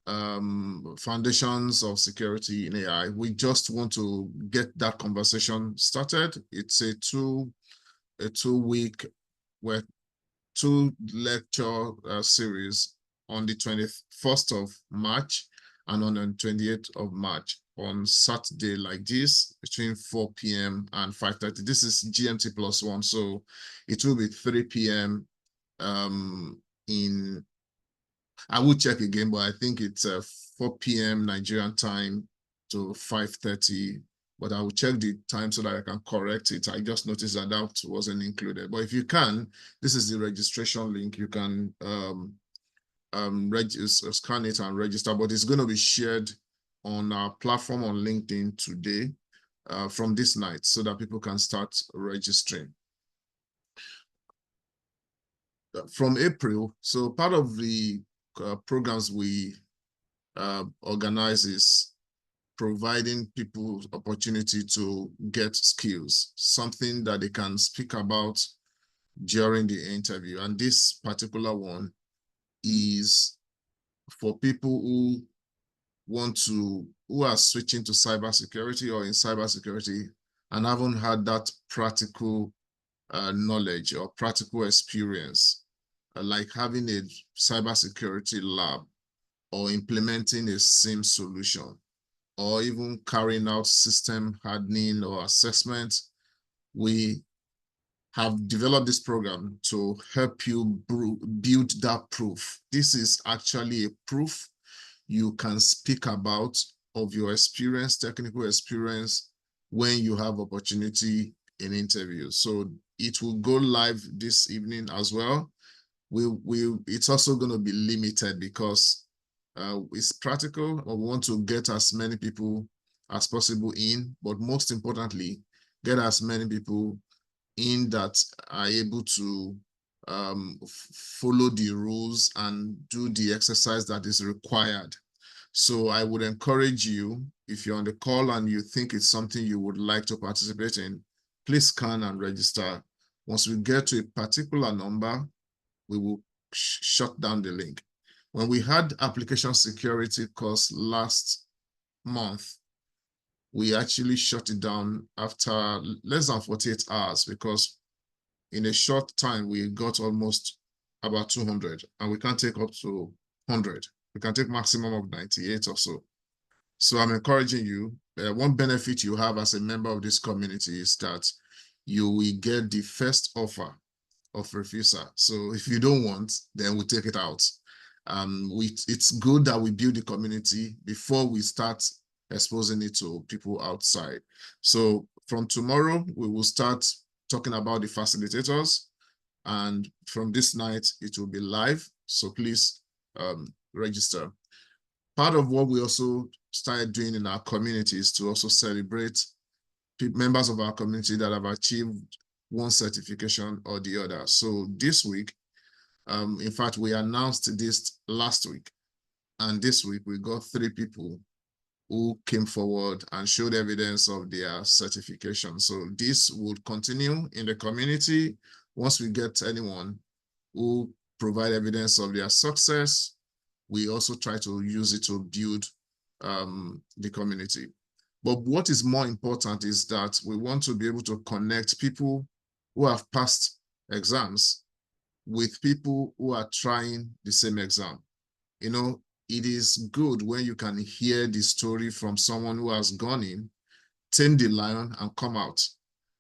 foundations of security in AI. We just want to get that conversation started. It's a two-week, 2-lecture series on the 21st of March and on the 28th of March on Saturday like this between 4 p.m. and 5:30. This is GMT +1, so it will be 3 p.m. in I will check again, but I think it's 4 p.m. Nigerian time to 5:30. But I will check the time so that I can correct it. I just noticed that that wasn't included. But if you can, this is the registration link. You can scan it and register, but it's going to be shared on our platform on LinkedIn today from this night so that people can start registering. From April, so part of the programs we organize is providing people opportunity to get skills, something that they can speak about during the interview. And this particular one is for people who are switching to cybersecurity or in cybersecurity and haven't had that practical knowledge or practical experience, like having a cybersecurity lab or implementing a SIM solution, or even carrying out system hardening or assessment. We have developed this program to help you build that proof. This is actually a proof you can speak about of your experience, technical experience, when you have opportunity in interviews. So it will go live this evening as well. It's also going to be limited because it's practical. We want to get as many people as possible in, but most importantly, get as many people in that are able to follow the rules and do the exercise that is required. So I would encourage you, if you're on the call and you think it's something you would like to participate in, please scan and register. Once we get to a particular number, we will shut down the link. When we had application security course last month, we actually shut it down after less than 48 hours because in a short time, we got almost about 200 and we can't take up to 100. We can take maximum of 98 or so. So I'm encouraging you. One benefit you have as a member of this community is that you will get the first offer of refusal. So if you don't want, then we take it out. It's good that we build the community before we start exposing it to people outside. So from tomorrow, we will start talking about the facilitators. And from this night, it will be live. So please register. Part of what we also started doing in our community is to also celebrate members of our community that have achieved one certification or the other. So this week, in fact, we announced this last week. And this week, we got 3 people who came forward and showed evidence of their certification. So this would continue in the community. Once we get anyone who provide evidence of their success, we also try to use it to build the community. But what is more important is that we want to be able to connect people who have passed exams with people who are trying the same exam. You know, it is good when you can hear the story from someone who has gone in, tamed the lion, and come out.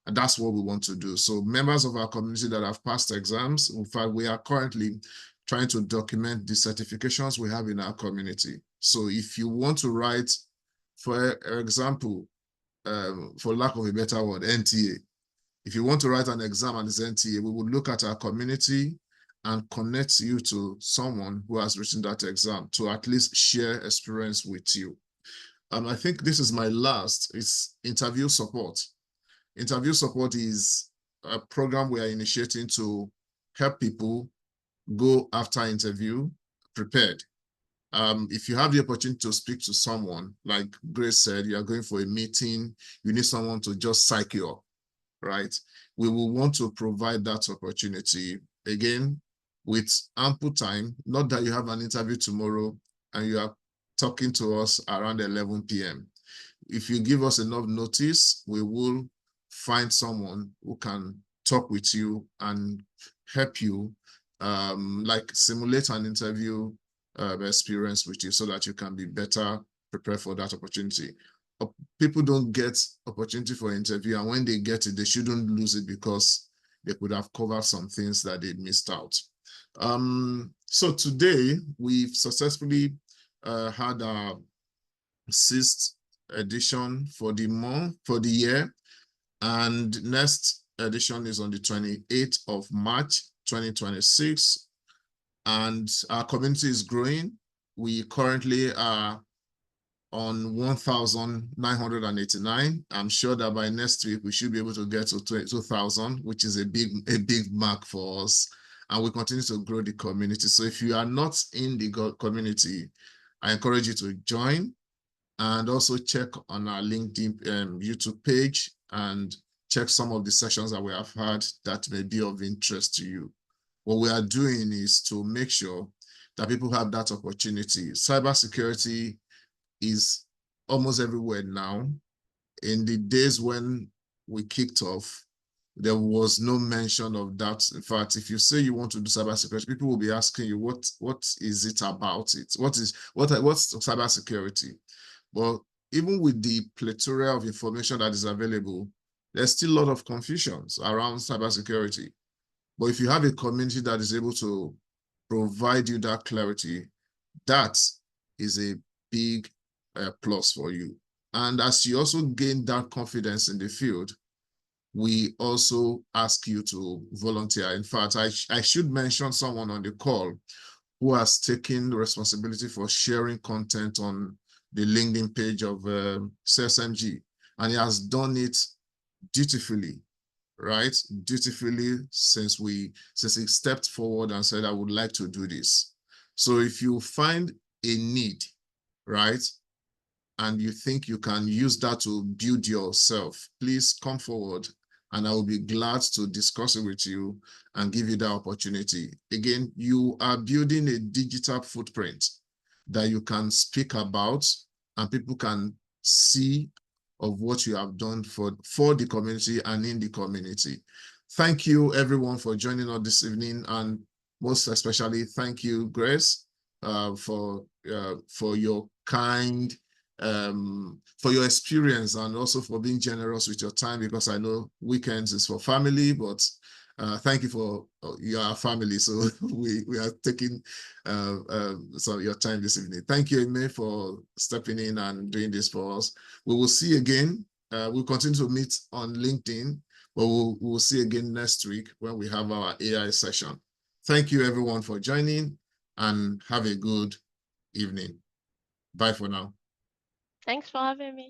And that's what we want to do. So members of our community that have passed exams, in fact, we are currently trying to document the certifications we have in our community. So if you want to write, for example, for lack of a better word, NTA, if you want to write an exam and it's NTA, we will look at our community and connect you to someone who has written that exam to at least share experience with you. I think this is my last, it's interview support. Interview support is a program we are initiating to help people go after interview prepared. If you have the opportunity to speak to someone, like Grace said, you are going for a meeting, you need someone to just psych you up, right? We will want to provide that opportunity, again, with ample time, not that you have an interview tomorrow and you are talking to us around 11 p.m. If you give us enough notice, we will find someone who can talk with you and help you, like simulate an interview experience with you so that you can be better prepared for that opportunity. People don't get opportunity for interview, and when they get it, they shouldn't lose it because they could have covered some things that they missed out. So today we've successfully had our 6th edition for the month, for the year, and next edition is on the 28th of March 2026, and our community is growing. We currently are on 1,989. I'm sure that by next week we should be able to get to 2,000, which is a big mark for us, and we continue to grow the community. So if you are not in the community, I encourage you to join, and also check on our LinkedIn YouTube page and check some of the sessions that we have had that may be of interest to you. What we are doing is to make sure that people have that opportunity. Cybersecurity is almost everywhere now. In the days when we kicked off, there was no mention of that. In fact, if you say you want to do cybersecurity, people will be asking you, what is it about it? What's cybersecurity? But even with the plethora of information that is available, there's still a lot of confusions around cybersecurity. But if you have a community that is able to provide you that clarity, that is a big plus for you. And as you also gain that confidence in the field, we also ask you to volunteer. In fact, I should mention someone on the call who has taken responsibility for sharing content on the LinkedIn page of CSMG, and he has done it dutifully, right? Dutifully since he stepped forward and said, I would like to do this. So if you find a need, right, and you think you can use that to build yourself, please come forward and I will be glad to discuss it with you and give you that opportunity. Again, you are building a digital footprint that you can speak about and people can see of what you have done for the community and in the community. Thank you everyone for joining us this evening, and most especially thank you, Grace, for your kind, for your experience, and also for being generous with your time, because I know weekends is for family, but thank you for your family. So we are taking some of your time this evening. Thank you, Amy, for stepping in and doing this for us. We will see again. We'll continue to meet on LinkedIn, but we'll see again next week when we have our AI session. Thank you everyone for joining, and have a good evening. Bye for now. Thanks for having me.